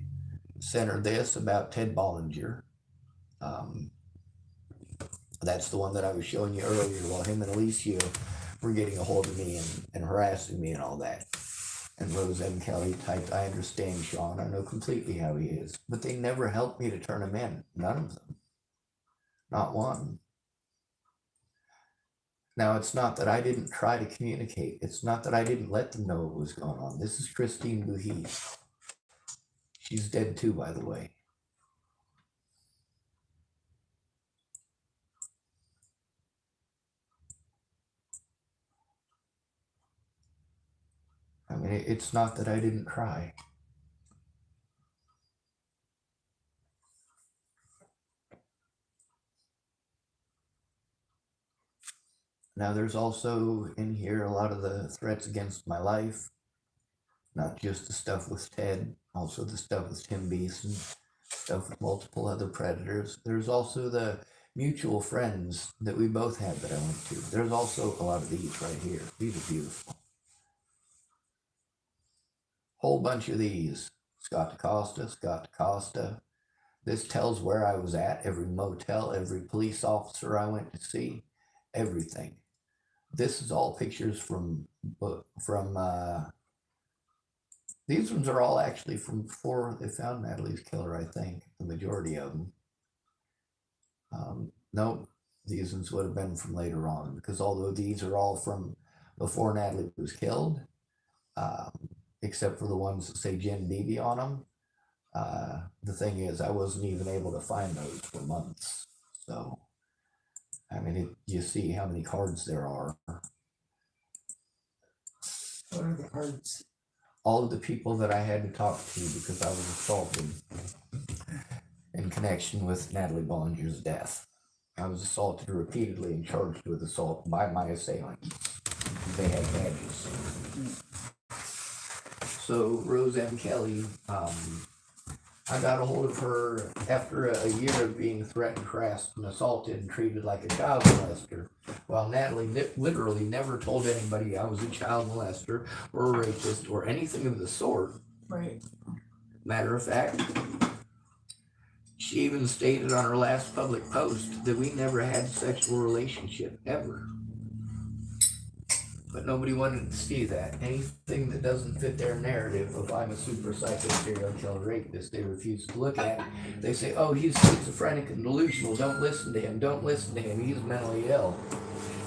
sent her this about Ted Bollinger. That's the one that I was showing you earlier while him and Alicia were getting a hold of me and harassing me and all that. And Rose M. Kelly typed, I understand, Sean. I know completely how he is. But they never helped me to turn him in. None of them. Not one. Now, it's not that I didn't try to communicate. It's not that I didn't let them know what was going on. This is Christine Buhi. She's dead too, by the way. I mean, it's not that I didn't try. Now, there's also in here a lot of the threats against my life, not just the stuff with Ted, also the stuff with Tim Beeson, stuff with multiple other predators. There's also the mutual friends that we both had that I went to. There's also a lot of these right here. These are beautiful. Whole bunch of these. Scott DaCosta. This tells where I was at, every motel, every police officer I went to see, everything. This is all pictures from these ones are all actually from before they found Natalie's killer, I think, the majority of them. No, these ones would have been from later on, because although these are all from before Natalie was killed, except for the ones that say Jen Beebe on them, the thing is, I wasn't even able to find those for months. So, I mean, you see how many cards there are. What are the cards? All of the people that I had to talk to because I was assaulted in connection with Natalie Bollinger's death. I was assaulted repeatedly and charged with assault by my assailants. They had badges. So Rose M. Kelly, I got a hold of her after a year of being threatened, harassed, and assaulted and treated like a child molester, while Natalie literally never told anybody I was a child molester or a rapist or anything of the sort. Right. Matter of fact, she even stated on her last public post that we never had a sexual relationship, ever. But nobody wanted to see that. Anything that doesn't fit their narrative of I'm a super psycho serial killer rapist, they refuse to look at. They say, oh, he's schizophrenic and delusional. Don't listen to him. Don't listen to him. He's mentally ill.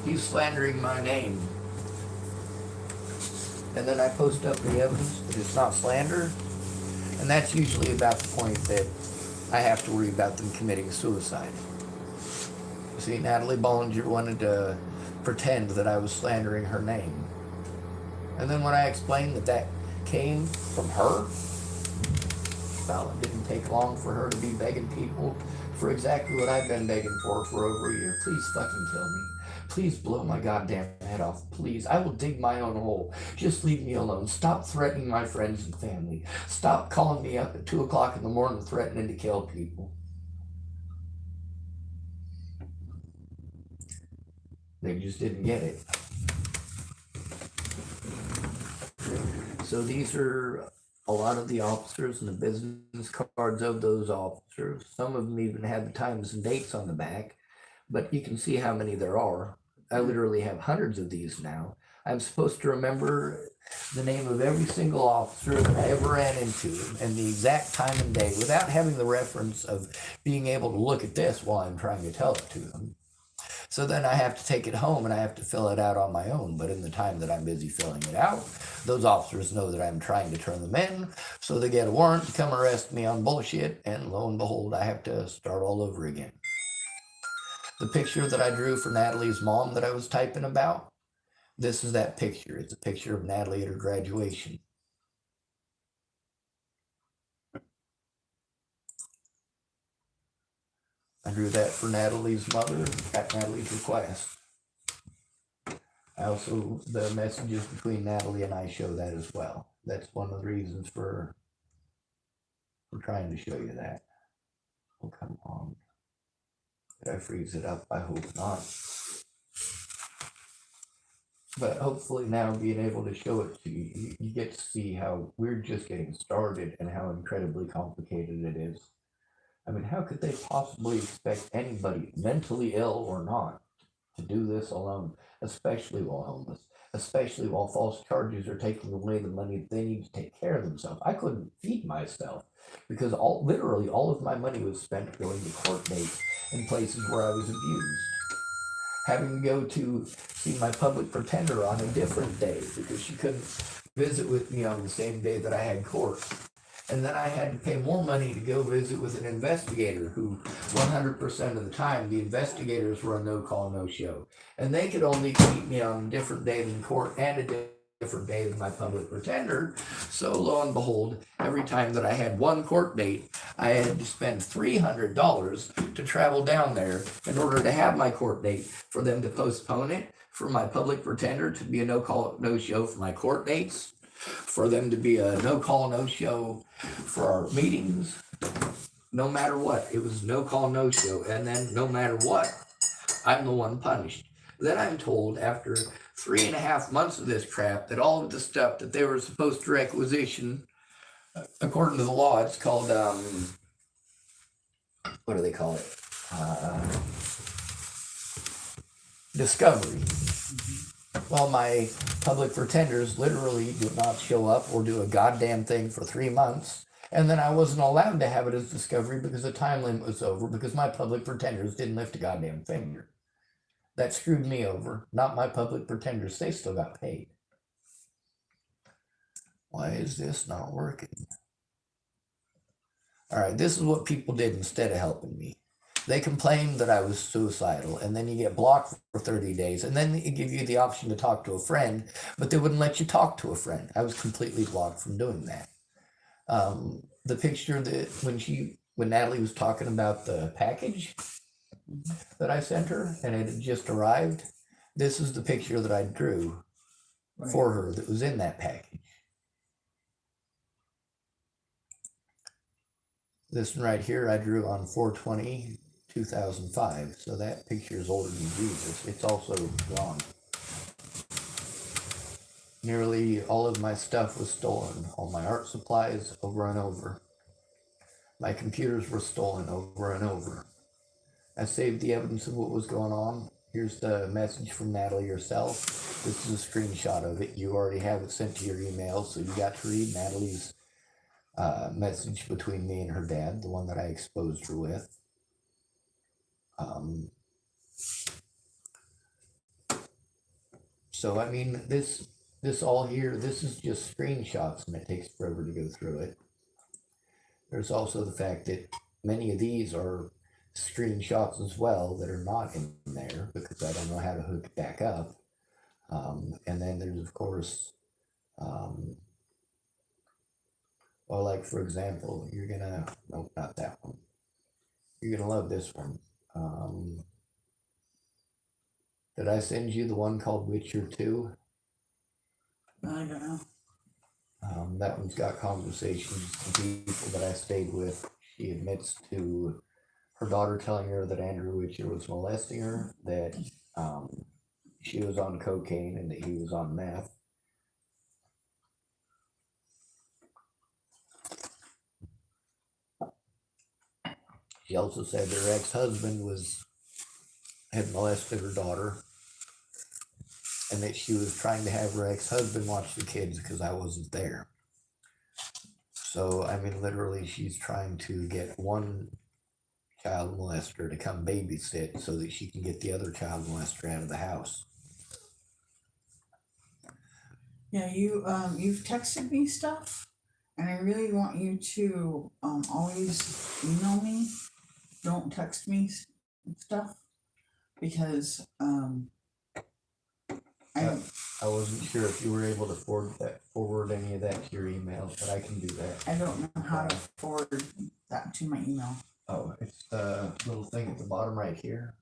He's slandering my name. And then I post up the evidence that it's not slander. And that's usually about the point that I have to worry about them committing suicide. See, Natalie Bollinger wanted to pretend that I was slandering her name. And then when I explained that that came from her, well, it didn't take long for her to be begging people for exactly what I've been begging for over a year. Please fucking kill me. Please blow my goddamn head off. Please. I will dig my own hole. Just leave me alone. Stop threatening my friends and family. Stop calling me up at 2 o'clock in the morning threatening to kill people. They just didn't get it. So these are a lot of the officers and the business cards of those officers. Some of them even have the times and dates on the back, but you can see how many there are. I literally have hundreds of these now. I'm supposed to remember the name of every single officer that I ever ran into and the exact time and day without having the reference of being able to look at this while I'm trying to tell it to them. So then I have to take it home and I have to fill it out on my own. But in the time that I'm busy filling it out, those officers know that I'm trying to turn them in. So they get a warrant to come arrest me on bullshit. And lo and behold, I have to start all over again. The picture that I drew for Natalie's mom that I was typing about, this is that picture. It's a picture of Natalie at her graduation. I drew that for Natalie's mother at Natalie's request. I also, the messages between Natalie and I show that as well. That's one of the reasons for trying to show you that. Oh, come on. Did I freeze it up? I hope not. But hopefully now being able to show it to you, you get to see how we're just getting started and how incredibly complicated it is. I mean, how could they possibly expect anybody, mentally ill or not, to do this alone, especially while homeless, especially while false charges are taking away the money that they need to take care of themselves? I couldn't feed myself because literally all of my money was spent going to court dates in places where I was abused. Having to go to see my public pretender on a different day because she couldn't visit with me on the same day that I had court. And then I had to pay more money to go visit with an investigator who 100% of the time, the investigators were a no-call, no-show. And they could only meet me on a different day than court and a different day than my public pretender. So lo and behold, every time that I had one court date, I had to spend $300 to travel down there in order to have my court date, for them to postpone it, for my public pretender to be a no-call, no-show for my court dates, for them to be a no-call, no-show for our meetings. No matter what, it was no-call, no-show. And then no matter what, I'm the one punished. Then I'm told after 3.5 months of this crap that all of the stuff that they were supposed to requisition, according to the law, it's called, what do they call it? Discovery. Well, my public pretenders literally do not show up or do a goddamn thing for 3 months. And then I wasn't allowed to have it as discovery because the time limit was over because my public pretenders didn't lift a goddamn finger. That screwed me over, not my public pretenders. They still got paid. Why is this not working? All right, this is what people did instead of helping me. They complained that I was suicidal, and then you get blocked for 30 days, and then they give you the option to talk to a friend, but they wouldn't let you talk to a friend. I was completely blocked from doing that. The picture that when Natalie was talking about the package that I sent her, and it had just arrived, this is the picture that I drew for her that was in that package. This one right here I drew on 4/20/2005, so that picture is older than Jesus. It's also gone. Nearly all of my stuff was stolen. All my art supplies, over and over. My computers were stolen over and over. I saved the evidence of what was going on Here's the message from Natalie herself. This is a screenshot of it. You already have it sent to your email, so you got to read Natalie's message between me and her dad, the one that I exposed her with. So I mean, this all here, this is just screenshots, and it takes forever to go through it. There's also the fact that many of these are screenshots as well that are not in there because I don't know how to hook it back up. And then there's of course, well, like for example, you're gonna, nope, not that one. You're gonna love this one. Did I send you the one called Witcher 2? I don't know. That one's got conversations with people that I stayed with. She admits to her daughter telling her that Andrew Witcher was molesting her, that she was on cocaine and that he was on meth. She also said that her ex-husband had molested her daughter, and that she was trying to have her ex-husband watch the kids because I wasn't there. So, I mean, literally, she's trying to get one child molester to come babysit so that she can get the other child molester out of the house. Yeah, you've texted me stuff, and I really want you to always email me. Don't text me stuff because I wasn't sure if you were able to forward any of that to your email, but I can do that. I don't know how to forward that to my email. Oh, it's the little thing at the bottom right here.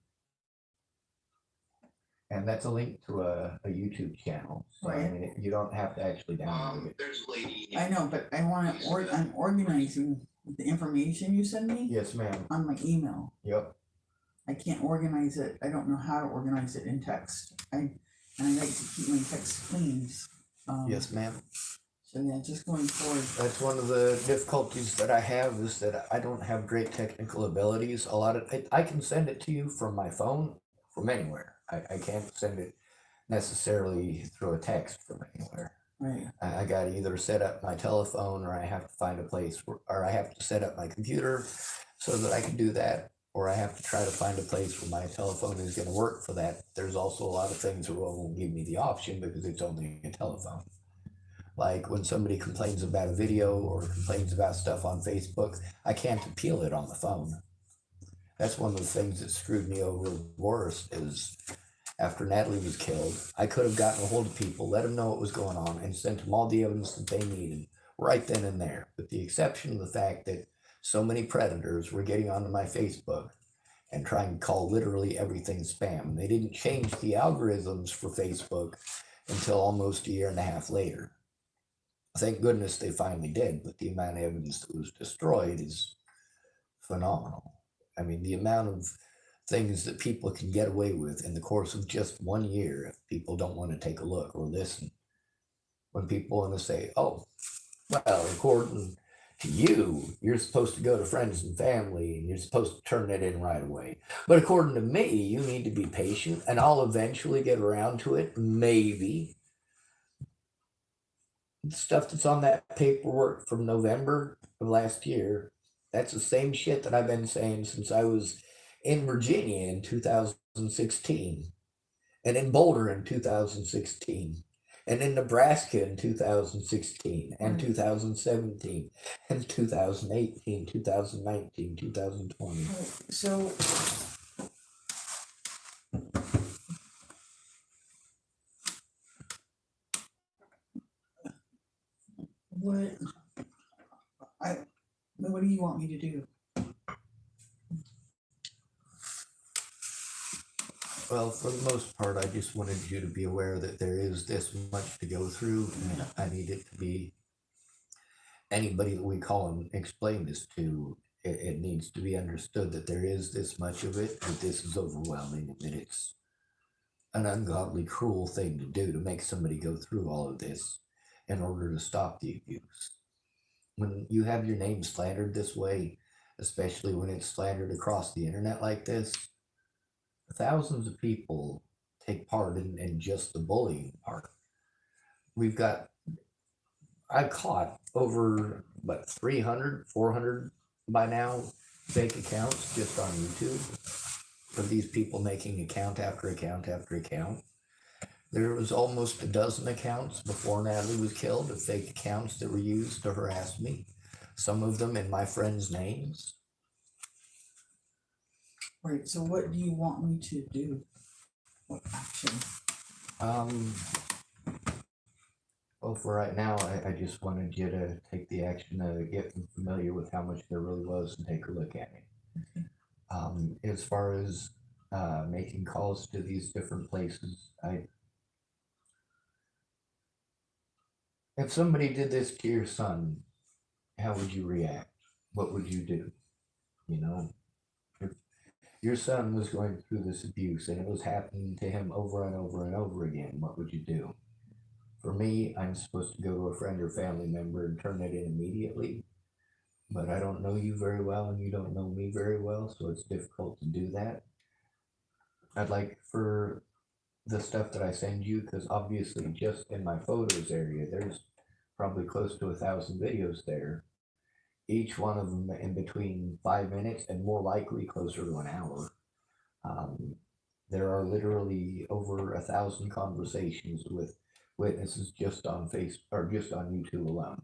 And that's a link to a YouTube channel. So I Right. mean, you don't have to actually download it. There's a lady. I know, but I want to. I'm organizing the information you send me Yes, ma'am. on my email. Yep. I can't organize it. I don't know how to organize it in text. And I like to keep my text clean. Yes, ma'am. So yeah, just going forward. That's one of the difficulties that I have is that I don't have great technical abilities. A lot of I can send it to you from my phone from anywhere. I can't send it necessarily through a text from anywhere. Right. I got to either set up my telephone or I have to find a place or I have to set up my computer so that I can do that, or I have to try to find a place where my telephone is going to work for that. There's also a lot of things that won't give me the option because it's only a telephone. Like when somebody complains about a video or complains about stuff on Facebook, I can't appeal it on the phone. That's one of the things that screwed me over worst is after Natalie was killed, I could have gotten a hold of people, let them know what was going on, and sent them all the evidence that they needed right then and there. With the exception of the fact that so many predators were getting onto my Facebook and trying to call literally everything spam. They didn't change the algorithms for Facebook until almost a year and a half later. Thank goodness they finally did, but the amount of evidence that was destroyed is phenomenal. I mean, the amount of things that people can get away with in the course of just 1 year if people don't want to take a look or listen. When people want to say, oh, well, according to you, you're supposed to go to friends and family and you're supposed to turn it in right away. But according to me, you need to be patient and I'll eventually get around to it, maybe. The stuff that's on that paperwork from November of last year, that's the same shit that I've been saying since I was in Virginia in 2016, and in Boulder in 2016, and in Nebraska in 2016, and 2017, and 2018, 2019, 2020. So what do you want me to do? Well, for the most part, I just wanted you to be aware that there is this much to go through, and I need it to be anybody that we call and explain this to. It needs to be understood that there is this much of it, that this is overwhelming, and that it's an ungodly, cruel thing to do to make somebody go through all of this in order to stop the abuse. When you have your name slandered this way, especially when it's slandered across the internet like this, thousands of people take part in just the bullying part. We've got, I've caught over, what, 300, 400 by now fake accounts just on YouTube of these people making account after account after account. There was almost a dozen accounts before Natalie was killed of fake accounts that were used to harass me. Some of them in my friends' names. Right, so what do you want me to do? What action? Well, for right now, I just wanted you to take the action to get them familiar with how much there really was and take a look at it. As far as making calls to these different places, if somebody did this to your son, how would you react? What would you do? You know, if your son was going through this abuse and it was happening to him over and over and over again, what would you do? For me, I'm supposed to go to a friend or family member and turn it in immediately, but I don't know you very well and you don't know me very well, so it's difficult to do that. I'd like for the stuff that I send you, because obviously just in my photos area, there's probably close to 1,000 videos there. Each one of them in between 5 minutes and more likely closer to an hour. There are literally over 1,000 conversations with witnesses just on Facebook or just on YouTube alone.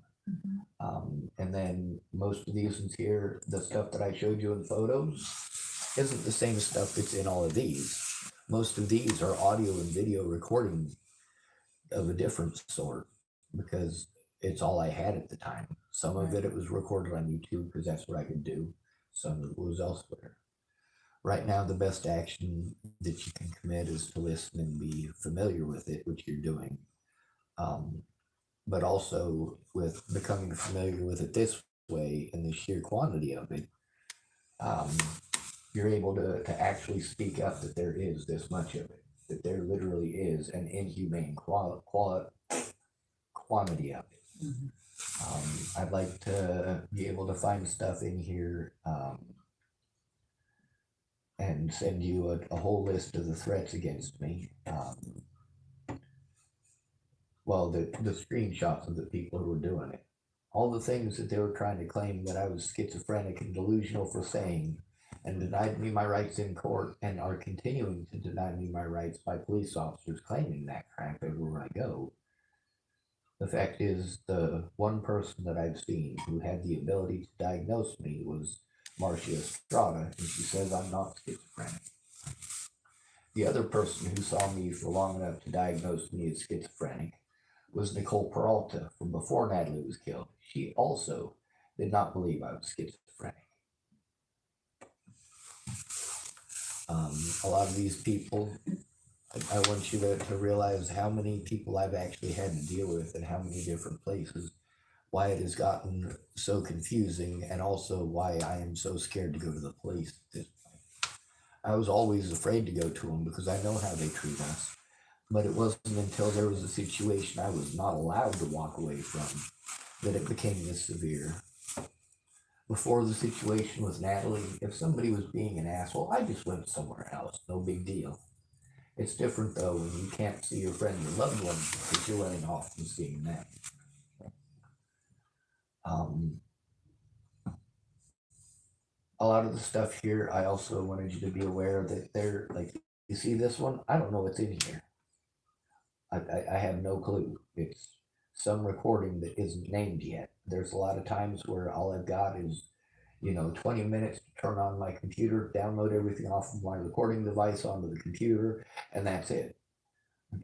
And then most of these ones here, the stuff that I showed you in photos, isn't the same stuff that's in all of these. Most of these are audio and video recordings of a different sort because it's all I had at the time. Some of it was recorded on YouTube because that's what I could do. Some of it was elsewhere. Right now, the best action that you can commit is to listen and be familiar with it, which you're doing. But also with becoming familiar with it this way and the sheer quantity of it, you're able to actually speak up that there is this much of it, that there literally is an inhumane quantity of it. I'd like to be able to find stuff in here and send you a whole list of the threats against me. Well, the screenshots of the people who were doing it. All the things that they were trying to claim that I was schizophrenic and delusional for saying, and denied me my rights in court, and are continuing to deny me my rights by police officers claiming that crap everywhere I go. The fact is, the one person that I've seen who had the ability to diagnose me was Marcia Estrada, and she says I'm not schizophrenic. The other person who saw me for long enough to diagnose me as schizophrenic was Nicole Peralta from before Natalie was killed. She also did not believe I was schizophrenic. A lot of these people, I want you to realize how many people I've actually had to deal with in how many different places, why it has gotten so confusing, and also why I am so scared to go to the police at this point. I was always afraid to go to them because I know how they treat us, but it wasn't until there was a situation I was not allowed to walk away from that it became this severe. Before the situation with Natalie, if somebody was being an asshole, I just went somewhere else, no big deal. It's different though when you can't see your friends or loved ones because you're running off and seeing them. A lot of the stuff here, I also wanted you to be aware that they're like, you see this one? I don't know what's in here. I have no clue. It's some recording that isn't named yet. There's a lot of times where all I've got is, 20 minutes to turn on my computer, download everything off of my recording device onto the computer, and that's it.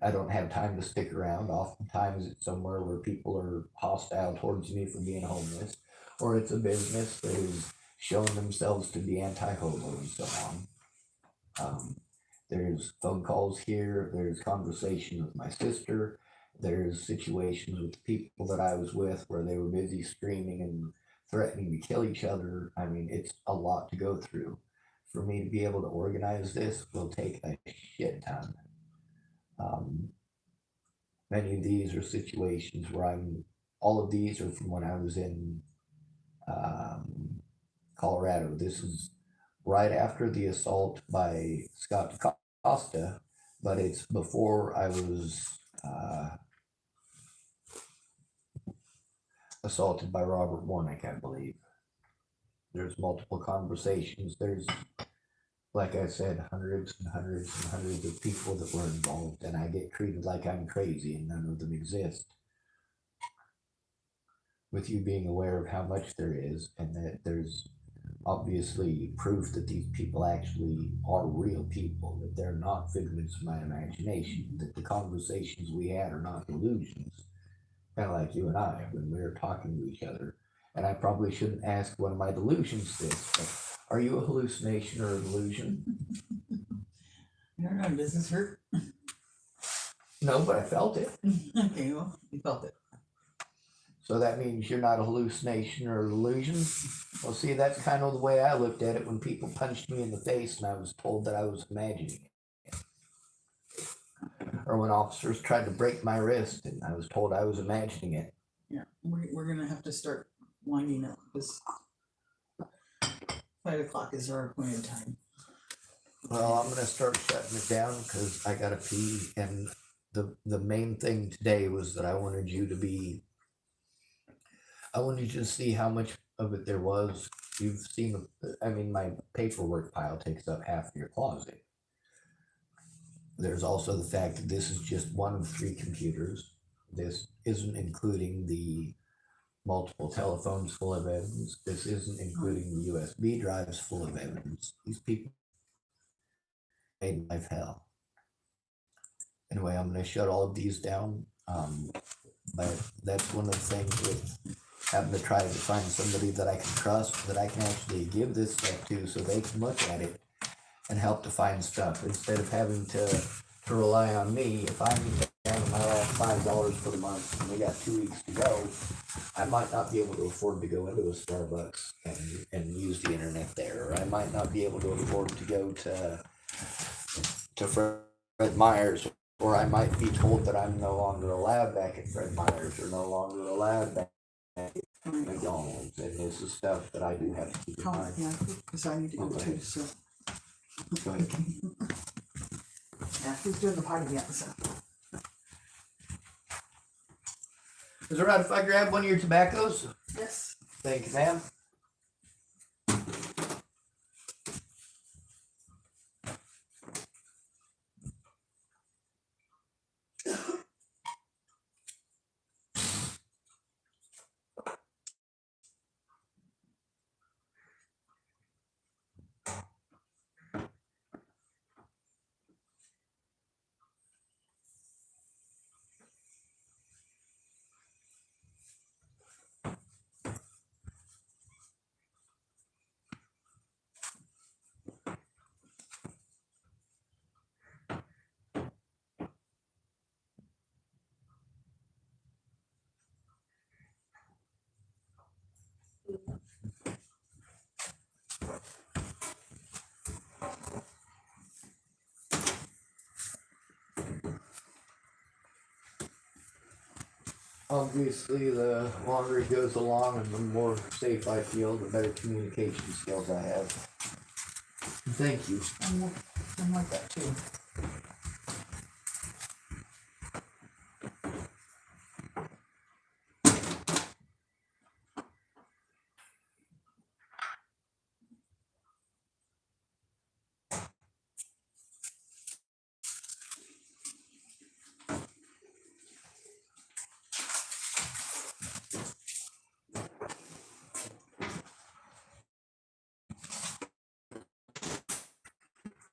I don't have time to stick around. Oftentimes it's somewhere where people are hostile towards me for being homeless, or it's a business that is showing themselves to be anti-homo and so on. There's phone calls here, there's conversation with my sister, there's situations with the people that I was with where they were busy screaming and threatening to kill each other. I mean, it's a lot to go through. For me to be able to organize this will take a shit ton. Many of these are situations where all of these are from when I was in Colorado. This is right after the assault by Scott Costa, but it's before I was assaulted by Robert Warnick, I believe. There's multiple conversations. There's, like I said, hundreds and hundreds and hundreds of people that were involved, and I get treated like I'm crazy and none of them exist. With you being aware of how much there is, and that there's obviously proof that these people actually are real people, that they're not figments of my imagination, that the conversations we had are not delusions, kind of like you and I when we were talking to each other. And I probably shouldn't ask one of my delusions this, but are you a hallucination or a delusion? I don't know, does this hurt? No, but I felt it. Okay, well, you felt it. So that means you're not a hallucination or a delusion? Well, see, that's kind of the way I looked at it when people punched me in the face and I was told that I was imagining it. Or when officers tried to break my wrist and I was told I was imagining it. Yeah, we're gonna have to start winding up because 5 o'clock is our appointed time. Well, I'm gonna start shutting it down because I gotta pee. And the main thing today was that I wanted you to see how much of it there was. You've seen, I mean, my paperwork pile takes up half of your closet. There's also the fact that this is just one of 3 computers. This isn't including the multiple telephones full of evidence. This isn't including the USB drives full of evidence. These people made life hell. Anyway, I'm going to shut all of these down. But that's one of the things with having to try to find somebody that I can trust, that I can actually give this stuff to so they can look at it and help to find stuff instead of having to rely on me. If I'm down to my last $5 for the month and we got 2 weeks to go, I might not be able to afford to go into a Starbucks and use the internet there. Or I might not be able to afford to go to Fred Meyer's, or I might be told that I'm no longer allowed back at Fred Meyer's or no longer allowed back at McDonald's. And this is stuff that I do have to keep in mind. Yeah, because I need to go Okay. too, so. Go ahead. Yeah, who's doing the party yet, so. Is it right if I grab one of your tobaccos? Yes. Thank you, ma'am. Obviously, the longer it goes along and the more safe I feel, the better communication skills I have. Thank you. I'm like that too.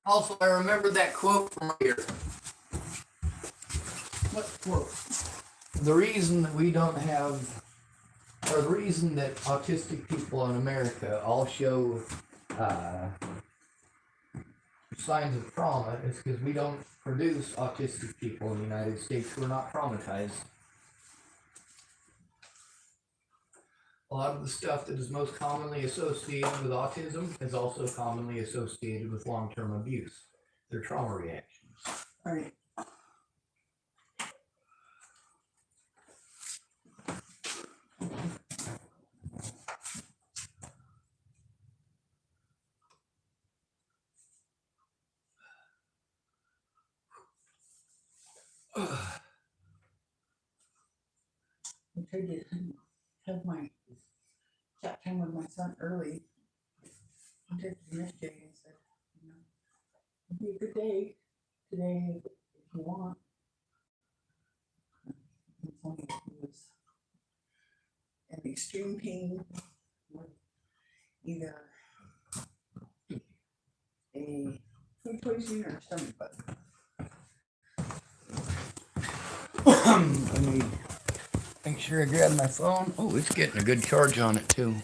Also, I remember that quote from here. What quote? The reason that we don't have, or the reason that autistic people in America all show signs of trauma is because we don't produce autistic people in the United States who are not traumatized. A lot of the stuff that is most commonly associated with autism is also commonly associated with long-term abuse. They're trauma reactions. All right. tried to have my chat time with my son early. I texted him yesterday and said, you know, it'd be a good day today if you want. He told me he was in extreme pain with either a food poisoning or stomach bug. Let me make sure I grab my phone. Oh, it's getting a good charge on it too.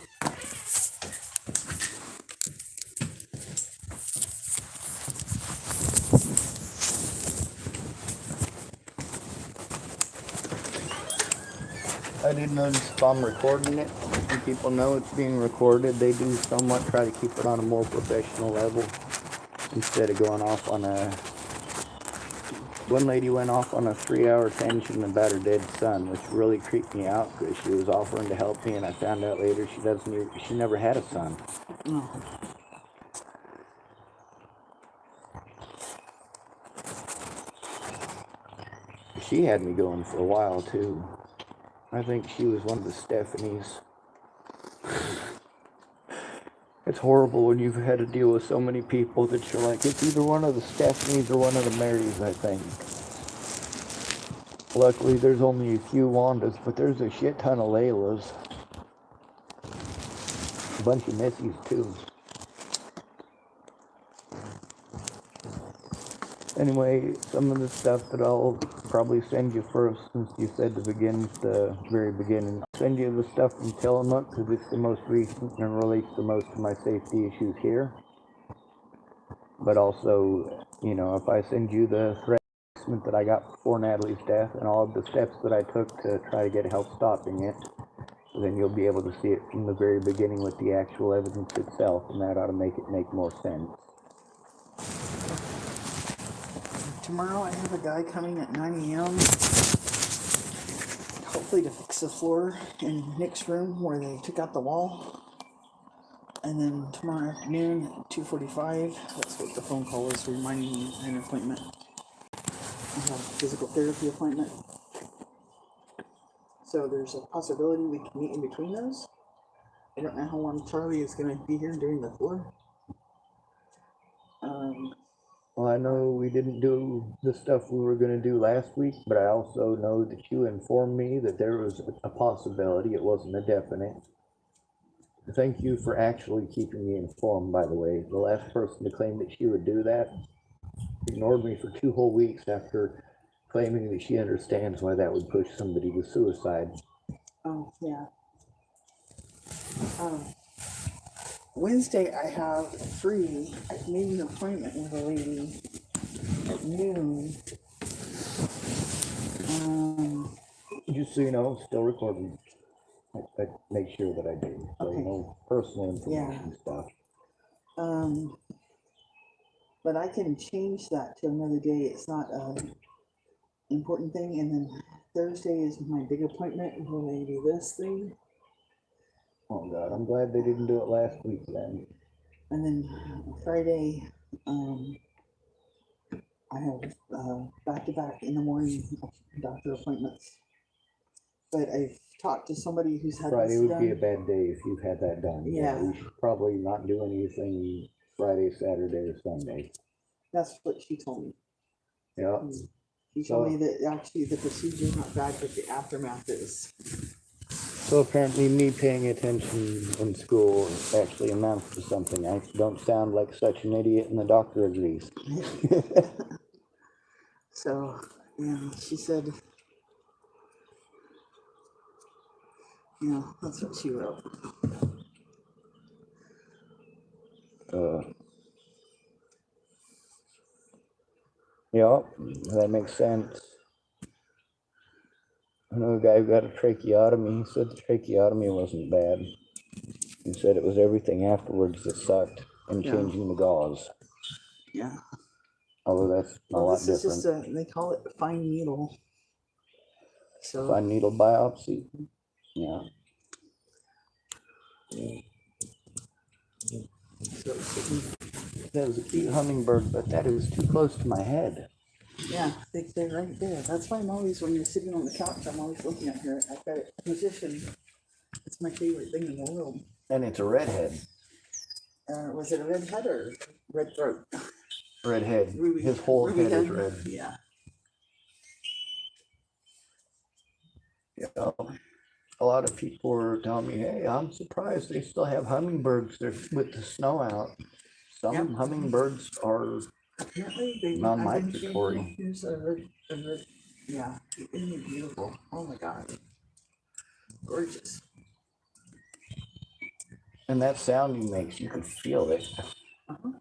I did notice if I'm recording it, and people know it's being recorded, they do somewhat try to keep it on a more professional level instead of going off on a... One lady went off on a 3-hour tangent about her dead son, which really creeped me out because she was offering to help me, and I found out later she never had a son. Oh. She had me going for a while too. I think she was one of the Stephanies. It's horrible when you've had to deal with so many people that you're like, it's either one of the Stephanies or one of the Marys, I think. Luckily, there's only a few Wandas, but there's a shit ton of Laylas. A bunch of Missies, too. Anyway, some of the stuff that I'll probably send you first, since you said the very beginning. I'll send you the stuff from Tillamook, because it's the most recent and relates the most to my safety issues here. But also, you know, if I send you the threat that I got before Natalie's death and all of the steps that I took to try to get help stopping it, then you'll be able to see it from the very beginning with the actual evidence itself, and that ought to make it make more sense. Tomorrow I have a guy coming at 9 a.m. hopefully to fix the floor in Nick's room where they took out the wall. And then tomorrow afternoon at 2:45, that's what the phone call was reminding me of an appointment. I have a physical therapy appointment. So there's a possibility we can meet in between those. I don't know how long Charlie is going to be here doing the floor. Well, I know we didn't do the stuff we were going to do last week, but I also know that you informed me that there was a possibility. It wasn't a definite. Thank you for actually keeping me informed, by the way. The last person to claim that she would do that ignored me for 2 whole weeks after claiming that she understands why that would push somebody to suicide. Oh, yeah. Wednesday I have free. I've made an appointment with a lady at noon. Just so you know, still recording. I make sure that I do. So Okay. no personal information stuff. But I can change that to another day. It's not an important thing. And then Thursday is my big appointment where they do this thing. Oh God, I'm glad they didn't do it last week then. And then Friday, I have back-to-back in the morning doctor appointments. But I've talked to somebody who's had Friday this would done. be a bad day if you've had that done. Yeah. We should probably not do anything Friday, Saturday, or Sunday. That's what she told me. Yeah. She told me that actually the procedure's not bad, but the aftermath is. So apparently me paying attention in school actually amounts to something. I don't sound like such an idiot, and the doctor agrees. So, yeah, she said, that's what she wrote. Yeah, that makes sense. I know a guy who got a tracheotomy. He said the tracheotomy wasn't bad. He said it was everything afterwards that sucked, and changing the gauze. Yeah. Although that's a lot different. This is just they call it fine needle. So fine needle biopsy. Yeah. So, that was a That was a cute hummingbird, but that is too close to my head. Yeah, they're right there. That's why I'm always, when you're sitting on the couch, I'm always looking at her. I've got it positioned. It's my favorite thing in the world. And it's a redhead. Was it a red head or red throat? Redhead. Ruby. His whole Ruby head is red. Yeah. Yeah. A lot of people were telling me, hey, I'm surprised they still have hummingbirds there with the snow out. Some Yep. hummingbirds are Apparently they non-migratory. Here's a red, yeah, isn't it beautiful? Oh my God. Gorgeous. And that sound he makes, you can feel it. Uh-huh.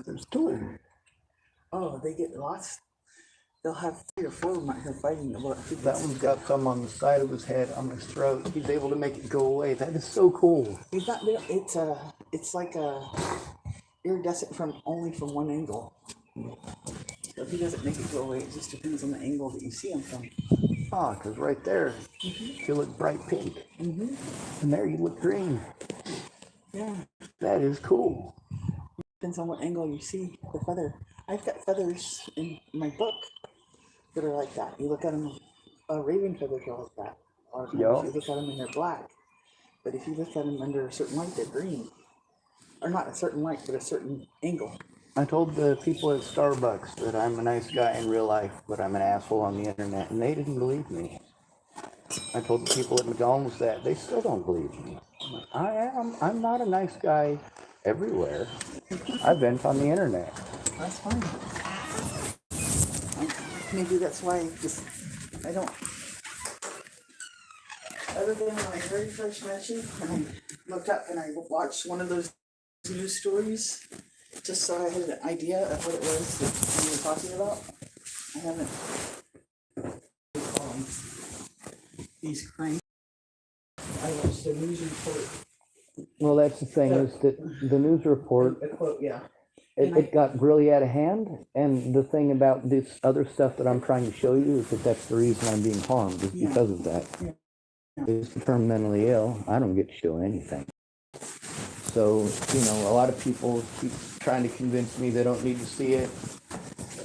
There's two of them. Oh, they get lost. They'll have 3 or 4 of them out here fighting about who That gets- one's got some on the side of his head, on his throat. He's able to make it go away. That is so cool. He's not there. It's like a iridescent only from one angle. So if he doesn't make it go away, it just depends on the angle that you see him from. Ah, because right there, you look bright pink. Mm-hmm. And there you look green. Yeah, That is cool. depends on what angle you see the feather. I've got feathers in my book that are like that. You look at them, raven feathers are like that. Or if Yeah. you look at them and they're black. But if you look at them under a certain light, they're green. Or not a certain light, but a certain angle. I told the people at Starbucks that I'm a nice guy in real life, but I'm an asshole on the internet, and they didn't believe me. I told the people at McDonald's that. They still don't believe me. I'm not a nice guy everywhere. I vent on the internet. That's fine. Maybe that's why I don't. Other than when I very first met you, and I looked up and I watched one of those news stories, just so I had an idea of what it was that you were talking about. I haven't. These crimes. I watched the news report. Well, that's the thing, is that the news report, A quote, yeah. it got really out of hand. And the thing about this other stuff that I'm trying to show you is that that's the reason I'm being harmed, is Yeah. because of that. Yeah. It's term mentally ill. I don't get to show anything. So, a lot of people keep trying to convince me they don't need to see it.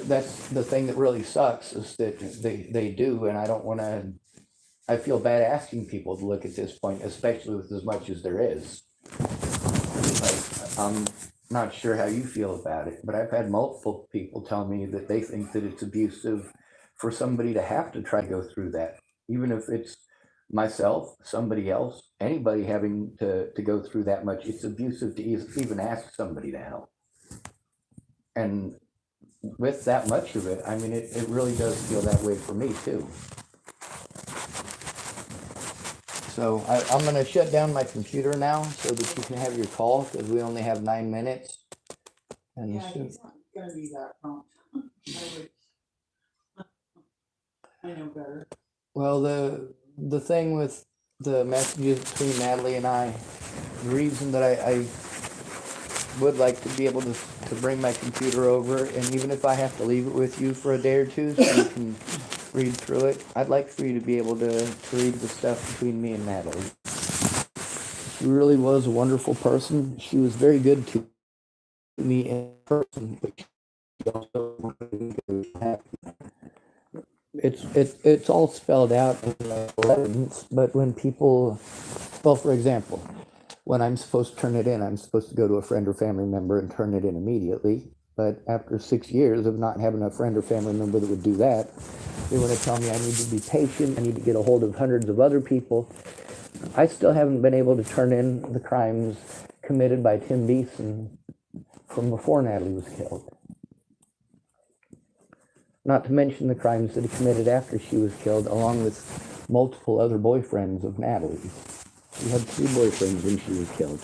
That's the thing that really sucks, is that they do, and I don't want to. I feel bad asking people to look at this point, especially with as much as there is. Like, I'm not sure how you feel about it, but I've had multiple people tell me that they think that it's abusive for somebody to have to try to go through that, even if it's myself, somebody else, anybody having to go through that much. It's abusive to even ask somebody to help. And with that much of it, I mean, it really does feel that way for me too. So I'm going to shut down my computer now so that you can have your call, because we only have 9 minutes. And Yeah, he's not gonna be that prompt. I know better. well, the thing with the messages between Natalie and I, the reason that I would like to be able to bring my computer over, and even if I have to leave it with you for a day or two so you can read through it, I'd like for you to be able to read the stuff between me and Natalie. She really was a wonderful person. She was very good to me in person, but she also it's all spelled out in the evidence. But when people, well, for example, when I'm supposed to turn it in, I'm supposed to go to a friend or family member and turn it in immediately. But after 6 years of not having a friend or family member that would do that, they want to tell me I need to be patient, I need to get a hold of hundreds of other people. I still haven't been able to turn in the crimes committed by Tim Beeson from before Natalie was killed. Not to mention the crimes that he committed after she was killed, along with multiple other boyfriends of Natalie's. She had 3 boyfriends when she was killed.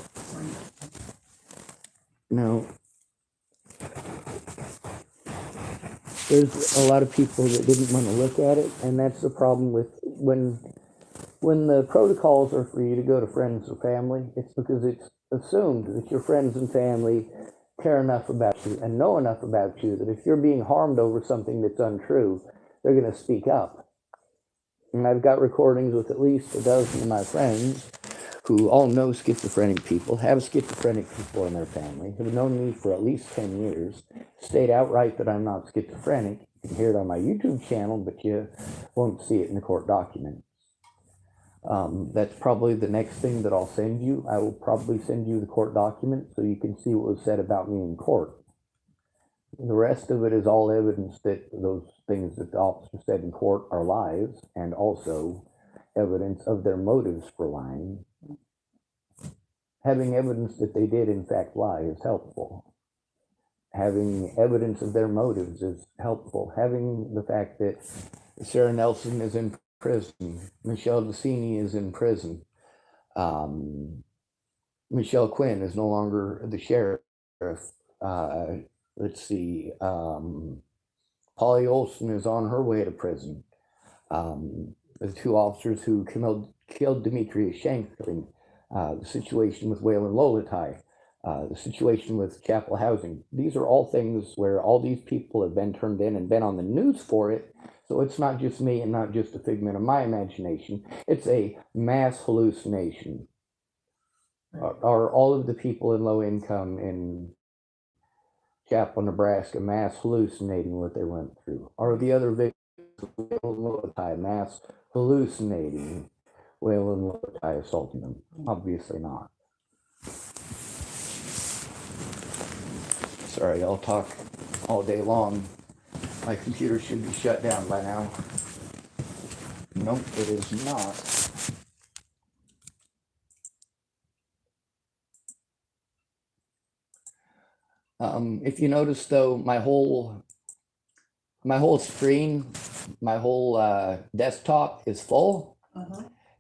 Now, there's a lot of people that didn't want to look at it, and that's the problem with when the protocols are for you to go to friends or family. It's because it's assumed that your friends and family care enough about you and know enough about you that if you're being harmed over something that's untrue, they're going to speak up. And I've got recordings with at least a dozen of my friends who all know schizophrenic people, have schizophrenic people in their family, have known me for at least 10 years, state outright that I'm not schizophrenic. You can hear it on my YouTube channel, but you won't see it in the court documents. That's probably the next thing that I'll send you. I will probably send you the court document so you can see what was said about me in court. The rest of it is all evidence that those things that the officer said in court are lies, and also evidence of their motives for lying. Having evidence that they did in fact lie is helpful. Having evidence of their motives is helpful. Having the fact that Sarah Nelson is in prison, Michelle Vicini is in prison, Michelle Quinn is no longer the sheriff. Let's see, Polly Olson is on her way to prison. The two officers who killed Demetrius Shanklin, the situation with Waylon Lolatai, the situation with Chapel Housing. These are all things where all these people have been turned in and been on the news for it. So it's not just me and not just a figment of my imagination. It's a mass hallucination. Are all of the people in low income in Chapel, Nebraska, mass hallucinating what they went through? Are the other victims of Waylon Lolatai mass hallucinating Waylon Lolatai assaulting them? Obviously not. Sorry, I'll talk all day long. My computer should be shut down by now. Nope, it is not. If you notice though, my whole screen, my whole desktop is full.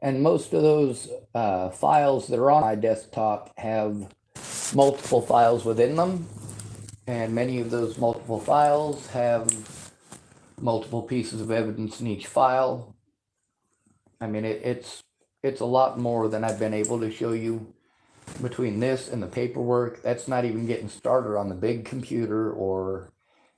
And most of those files that are on my desktop have multiple files within them. And many of those multiple files have multiple pieces of evidence in each file. I mean, it's a lot more than I've been able to show you between this and the paperwork. That's not even getting started on the big computer or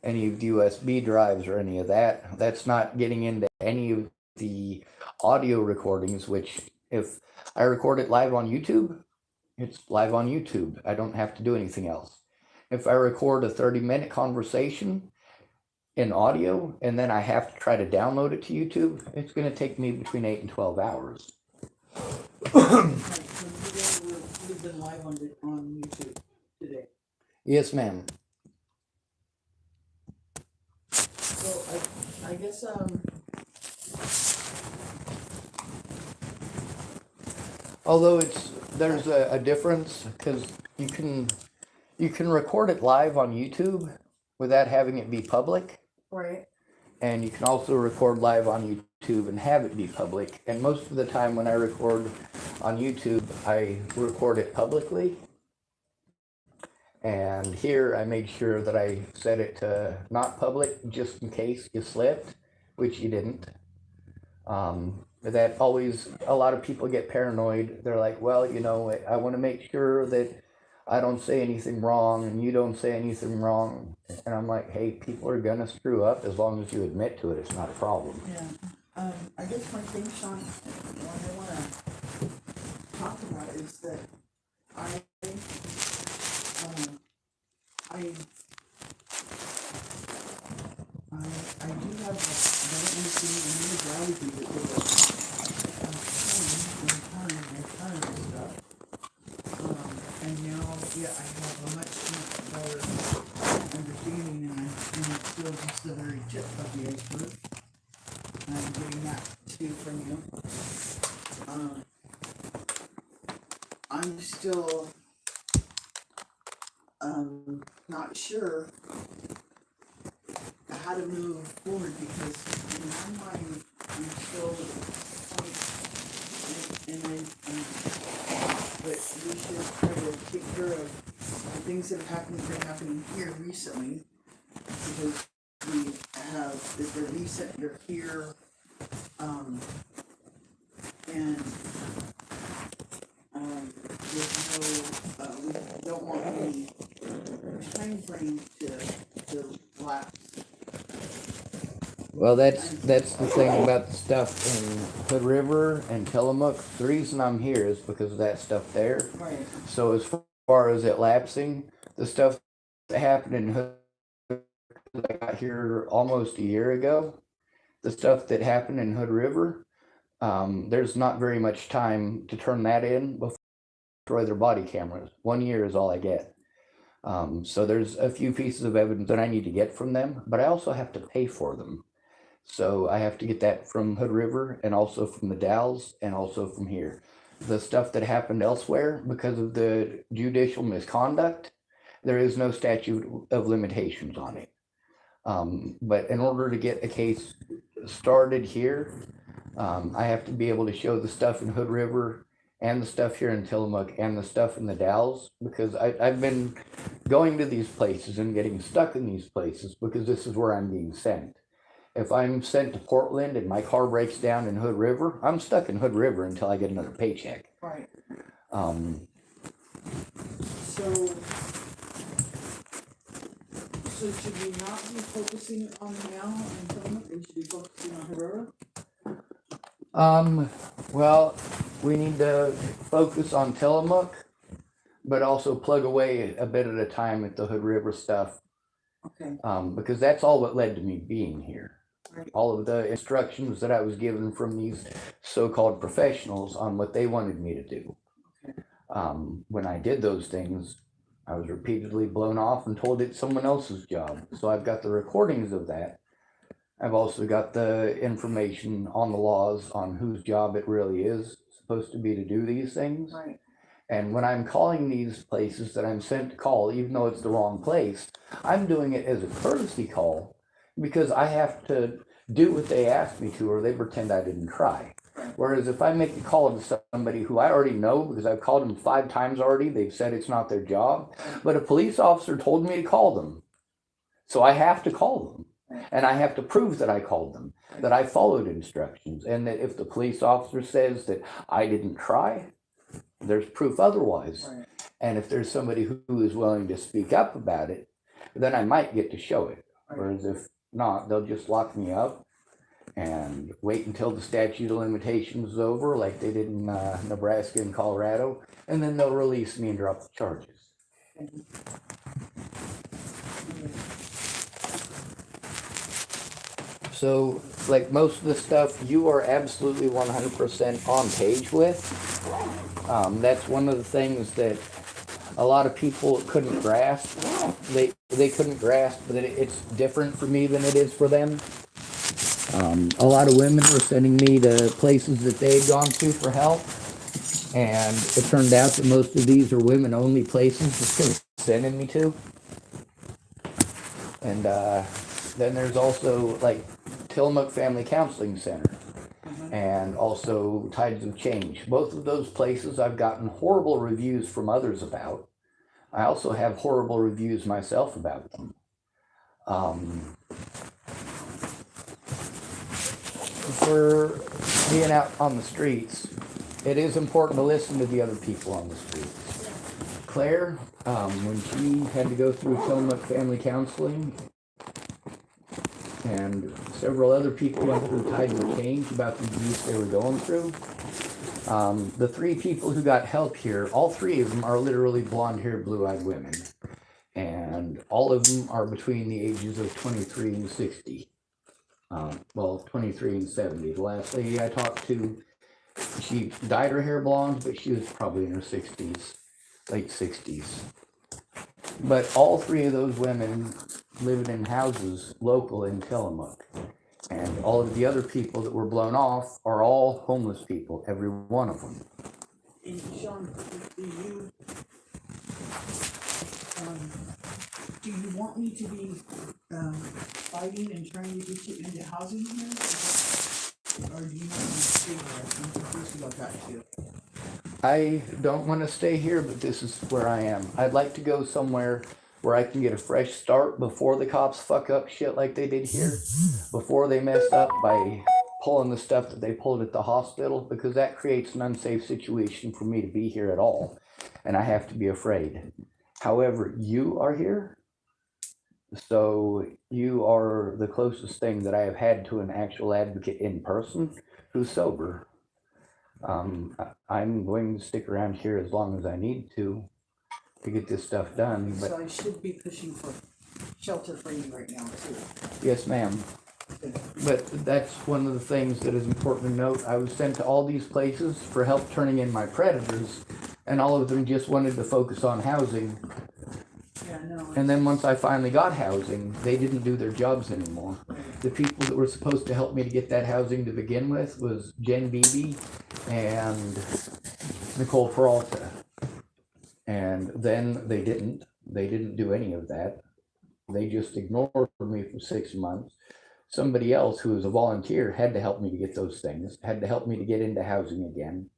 any of the USB drives or any of that. That's not getting into any of the audio recordings, which if I record it live on YouTube, it's live on YouTube. I don't have to do anything else. If I record a 30-minute conversation in audio and then I have to try to download it to YouTube, it's going to take me between 8 and 12 hours. We've been live on YouTube today. Yes, ma'am. So I guess although there's a difference, because you can record it live on YouTube without having it be public. Right. And you can also record live on YouTube and have it be public. And most of the time when I record on YouTube, I record it publicly. And here I made sure that I set it to not public just in case you slipped, which you didn't. That always, a lot of people get paranoid. They're like, well, you know, I want to make sure that I don't say anything wrong and you don't say anything wrong. And I'm like, hey, people are gonna screw up as long as you admit to it. It's not a problem. Yeah. I guess one thing, Sean, what I want to talk about is that I do have anything in the gravity that they and stuff. And now, yeah, I have a much better understanding, and it's still just the very tip of the iceberg. I'm getting that too from you. I'm still not sure how to move forward, because in my mind I'm still but we should try to take care of the things that have been happening here recently, because we have, if they're recent, they're here, and there's no, we don't want any time frame to lapse. Well, that's the thing about the stuff in Hood River and Tillamook. The reason I'm here is because of that stuff there. Right. So as far as it lapsing, the stuff that happened in Hood, I got here almost a year ago. The stuff that happened in Hood River, there's not very much time to turn that in before destroy their body cameras. 1 year is all I get. So there's a few pieces of evidence that I need to get from them, but I also have to pay for them. So I have to get that from Hood River and also from the Dalles and also from here. The stuff that happened elsewhere because of the judicial misconduct, there is no statute of limitations on it. But in order to get a case started here, I have to be able to show the stuff in Hood River and the stuff here in Tillamook and the stuff in the Dalles because I've been going to these places and getting stuck in these places because this is where I'm being sent. If I'm sent to Portland and my car breaks down in Hood River, I'm stuck in Hood River until I get another paycheck. Right. So should we not be focusing on the now and Tillamook, and should be focusing on Herrera? Well, we need to focus on Tillamook, but also plug away a bit at a time at the Hood River stuff. Okay. Because that's all what led to me being here. Right. All of the instructions that I was given from these so-called professionals on what they wanted me to do. Okay. When I did those things, I was repeatedly blown off and told it's someone else's job. So I've got the recordings of that. I've also got the information on the laws on whose job it really is supposed to be to do these things. Right. And when I'm calling these places that I'm sent to call, even though it's the wrong place, I'm doing it as a courtesy call because I have to do what they ask me to or they pretend I didn't try. Whereas if I make a call to somebody who I already know because I've called them 5 times already, they've said it's not their job, but a police officer told me to call them. So I have to call them. And I have to prove that I called them, that I followed instructions, and that if the police officer says that I didn't try, there's proof otherwise. Right. And if there's somebody who is willing to speak up about it, then I might get to show it. Right. Whereas if not, they'll just lock me up and wait until the statute of limitations is over, like they did in Nebraska and Colorado, and then they'll release me and drop the charges. So, like most of the stuff, you are absolutely 100% on page with. That's one of the things that a lot of people couldn't grasp. They couldn't grasp that it's different for me than it is for them. A lot of women were sending me to places that they had gone to for help. And it turned out that most of these are women-only places that they're sending me to. And then there's also like Tillamook Family Counseling Center and also Tides of Change. Both of those places I've gotten horrible reviews from others about. I also have horrible reviews myself about them. For being out on the streets, it is important to listen to the other people on the streets. Claire, when she had to go through Tillamook Family Counseling, and several other people went through Tides of Change about the abuse they were going through. The 3 people who got help here, all 3 of them are literally blonde-haired, blue-eyed women. And all of them are between the ages of 23 and 60. Well, 23 and 70. The last lady I talked to, she dyed her hair blonde, but she was probably in her 60s, late 60s. But all 3 of those women living in houses local in Tillamook. And all of the other people that were blown off are all homeless people, every one of them. And Sean, do you want me to be fighting and trying to get you into housing here? Or do you want me to stay here? I'm confused about that too. I don't want to stay here, but this is where I am. I'd like to go somewhere where I can get a fresh start before the cops fuck up shit like they did here, before they messed up by pulling the stuff that they pulled at the hospital, because that creates an unsafe situation for me to be here at all, and I have to be afraid. However, you are here, So you are the closest thing that I have had to an actual advocate in person who's sober. I'm going to stick around here as long as I need to get this stuff done, So but I should be pushing for shelter for you right now too. yes, ma'am. Good. But that's one of the things that is important to note. I was sent to all these places for help turning in my predators, and all of them just wanted to focus on housing. Yeah, no. And then once I finally got housing, they didn't do their jobs anymore. The people that were supposed to help me to get that housing to begin with was Jen Beebe and Nicole Peralta. And then they didn't. They didn't do any of that. They just ignored me for 6 months. Somebody else who was a volunteer had to help me to get those things, had to help me to get into housing again.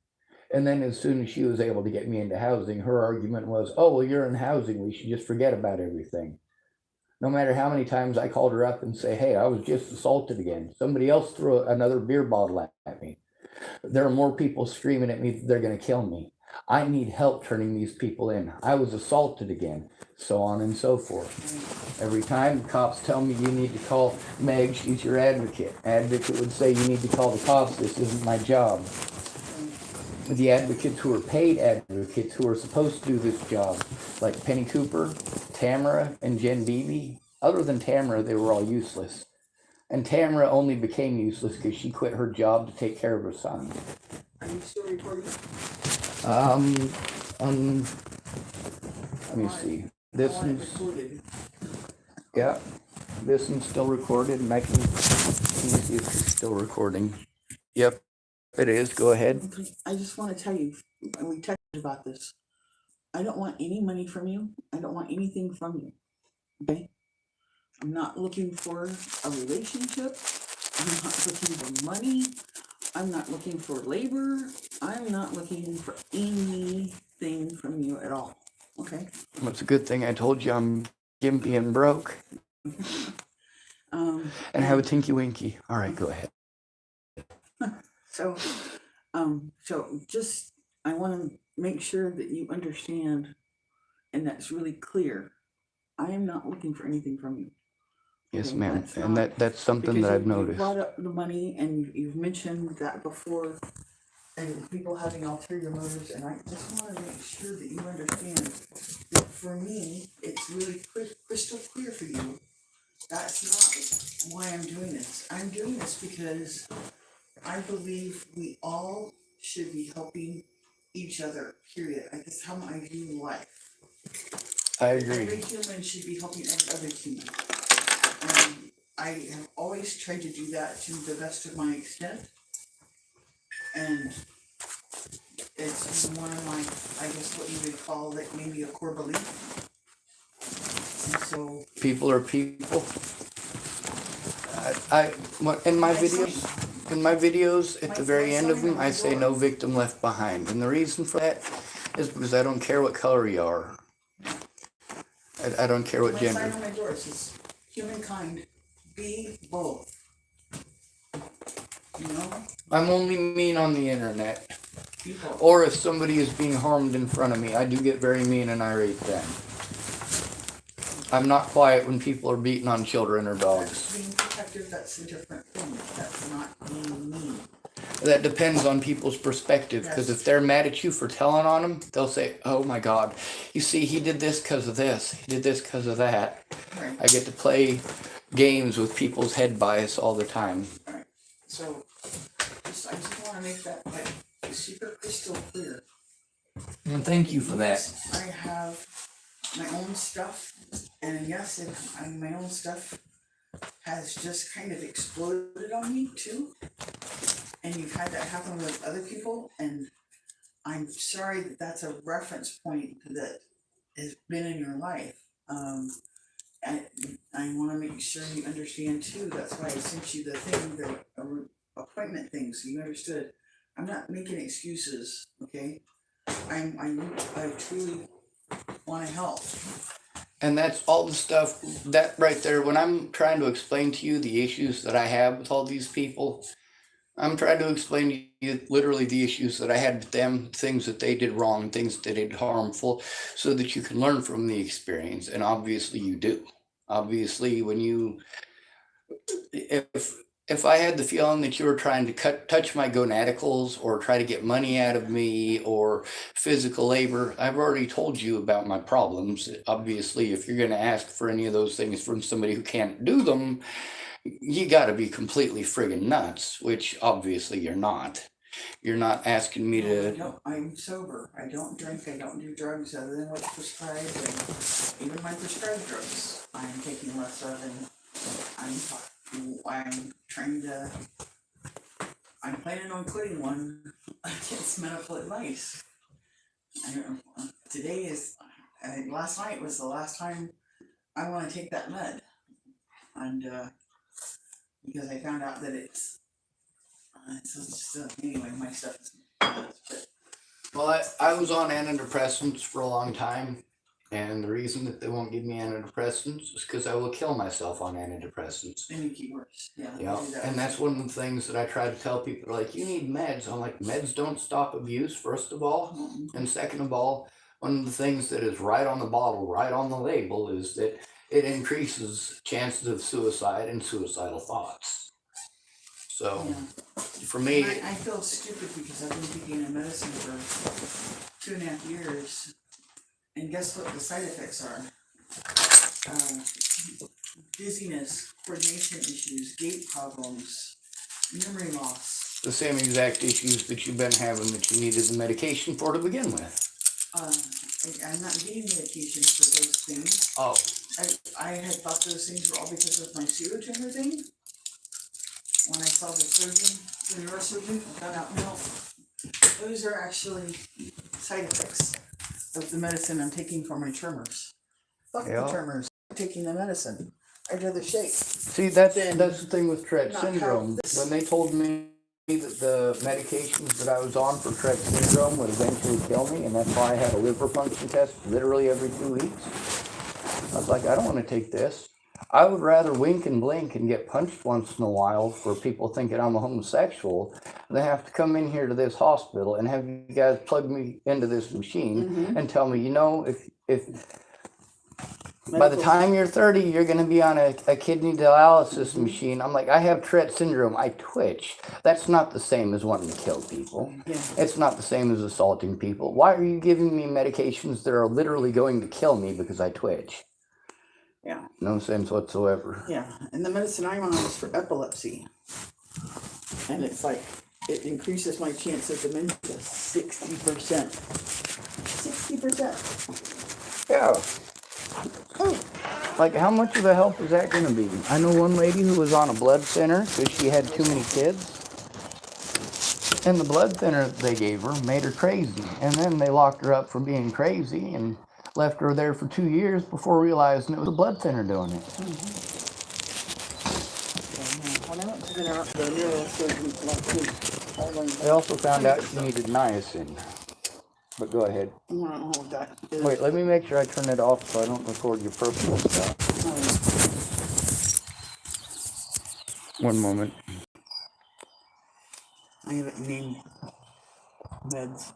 And then as soon as she was able to get me into housing, her argument was, oh, well, you're in housing. We should just forget about everything. No matter how many times I called her up and say, hey, I was just assaulted again. Somebody else threw another beer bottle at me. There are more people screaming at me that they're going to kill me. I need help turning these people in. I was assaulted again, so on and so forth. Every time cops tell me you need to call Meg, she's your advocate. Advocate would say you need to call the cops, this isn't my job. The advocates who are paid advocates who are supposed to do this job, like Penny Cooper, Tamara, and Jen Beebe, other than Tamara, they were all useless. And Tamara only became useless because she quit her job to take care of her son. Are you still recording? Let me see. This I want it one's, recorded. yeah, this one's still recorded, and I can, let me see if it's still recording. Yep, it is. Go ahead. Okay, I just want to tell you, and we texted about this. I don't want any money from you. I don't want anything from you. Okay? I'm not looking for a relationship. I'm not looking for money. I'm not looking for labor. I'm not looking for anything from you at all. Okay? Well, it's a good thing I told you I'm gimpy and broke and have a tinky winky. All right, go ahead. So just, I want to make sure that you understand, and that's really clear. I am not looking for anything from you. Yes, Okay, ma'am. that's And not- that's something Because that I've you noticed. brought up the money, and you've mentioned that before, and people having ulterior motives, and I just want to make sure that you understand that for me, it's really crystal clear for you. That's not why I'm doing this. I'm doing this because I believe we all should be helping each other, period. That's how I view life. I Every agree. human should be helping every other human. I have always tried to do that to the best of my extent. And it's one of my, I guess what you would call like maybe a core belief. And so People are people. In my videos, at the very end of them, I say no victim left behind. And the reason for that is because I don't care what color you are. I don't care what my sign gender. on my door says, humankind, be both. You know? I'm only mean on the internet. Be both. Or if somebody is being harmed in front of me, I do get very mean and irate then. I'm not quiet when people are beating on children or dogs. That's being protective, that's a different thing. That's not being mean. That depends on people's perspective, because if they're mad at you for telling on them, they'll say, oh my God, you see, he did this because of this, he did this because of that. Right. I get to play games with people's head bias all the time. Right. So, I just want to make that like super crystal clear. And thank you for that. Yes, I have my own stuff, and yes, my own stuff has just kind of exploded on me too. And you've had that happen with other people, and I'm sorry that that's a reference point that has been in your life. I want to make sure you understand too. That's why I sent you the thing, the appointment thing, so you understood. I'm not making excuses, okay? I truly want to help. And that's all the stuff, that right there, when I'm trying to explain to you the issues that I have with all these people, I'm trying to explain to you literally the issues that I had with them, things that they did wrong, things that they did harmful, so that you can learn from the experience, and obviously you do. Obviously, if I had the feeling that you were trying to touch my gonadicals or try to get money out of me or physical labor, I've already told you about my problems. Obviously, if you're going to ask for any of those things from somebody who can't do them, you got to be completely friggin' nuts, which obviously you're not. You're not asking me to. No, I'm sober. I don't drink. I don't do drugs other than what's prescribed. And even my prescribed drugs, I'm taking less of, and I'm trying to. I'm planning on quitting one against medical advice. I don't know. Today is. I think last night was the last time I want to take that med, and because I found out that it's just anyway, my stuff is. Well, I was on antidepressants for a long time, and the reason that they won't give me antidepressants is because I will kill myself on antidepressants. They make you worse. Yeah. Yeah, and that's one of the things that I try to tell people, like, you need meds. I'm like, meds don't stop abuse, first of all. And second of all, one of the things that is right on the bottle, right on the label, is that it increases chances of suicide and suicidal thoughts. So, Yeah. for me, I feel stupid because I've been taking a medicine for 2.5 years, and guess what the side effects are? Dizziness, coordination issues, gait problems, memory loss. the same exact issues that you've been having that you needed the medication for to begin with. I'm not getting medication for those things. Oh, I had thought those things were all because of my pseudotumor thing. When I saw the surgeon, the neurosurgeon, I found out, no, those are actually side effects of the medicine I'm taking for my tremors. Fuck Yeah. the tremors. I'm taking the medicine. I'd rather shake. see, that's Then the thing with Tourette not have syndrome. this. When they told me that the medications that I was on for Tourette syndrome would eventually kill me, and that's why I had a liver function test literally every 2 weeks, I was like, I don't want to take this. I would rather wink and blink and get punched once in a while for people thinking I'm a homosexual than have to come in here to this hospital and have you guys plug me into this machine and tell me, if by the time you're 30, you're going to be on a kidney dialysis machine. I'm like, I have Tourette syndrome. I twitch. That's not the same as wanting to kill people. Yeah. It's not the same as assaulting people. Why are you giving me medications that are literally going to kill me because I twitch? Yeah. No sense whatsoever. Yeah, and the medicine I'm on is for epilepsy. And it's like, it increases my chance of dementia 60%. 60%. Yeah. Like, how much of a help is that going to be? I know one lady who was on a blood thinner because she had too many kids. And the blood thinner they gave her made her crazy. And then they locked her up for being crazy and left her there for 2 years before realizing it was the blood thinner doing it. When I went to the neurosurgeon last week, I learned They also found out she needed niacin. But go ahead. I don't know what that is. Wait, let me make sure I turn it off so I don't record your personal stuff. One moment. I haven't named meds.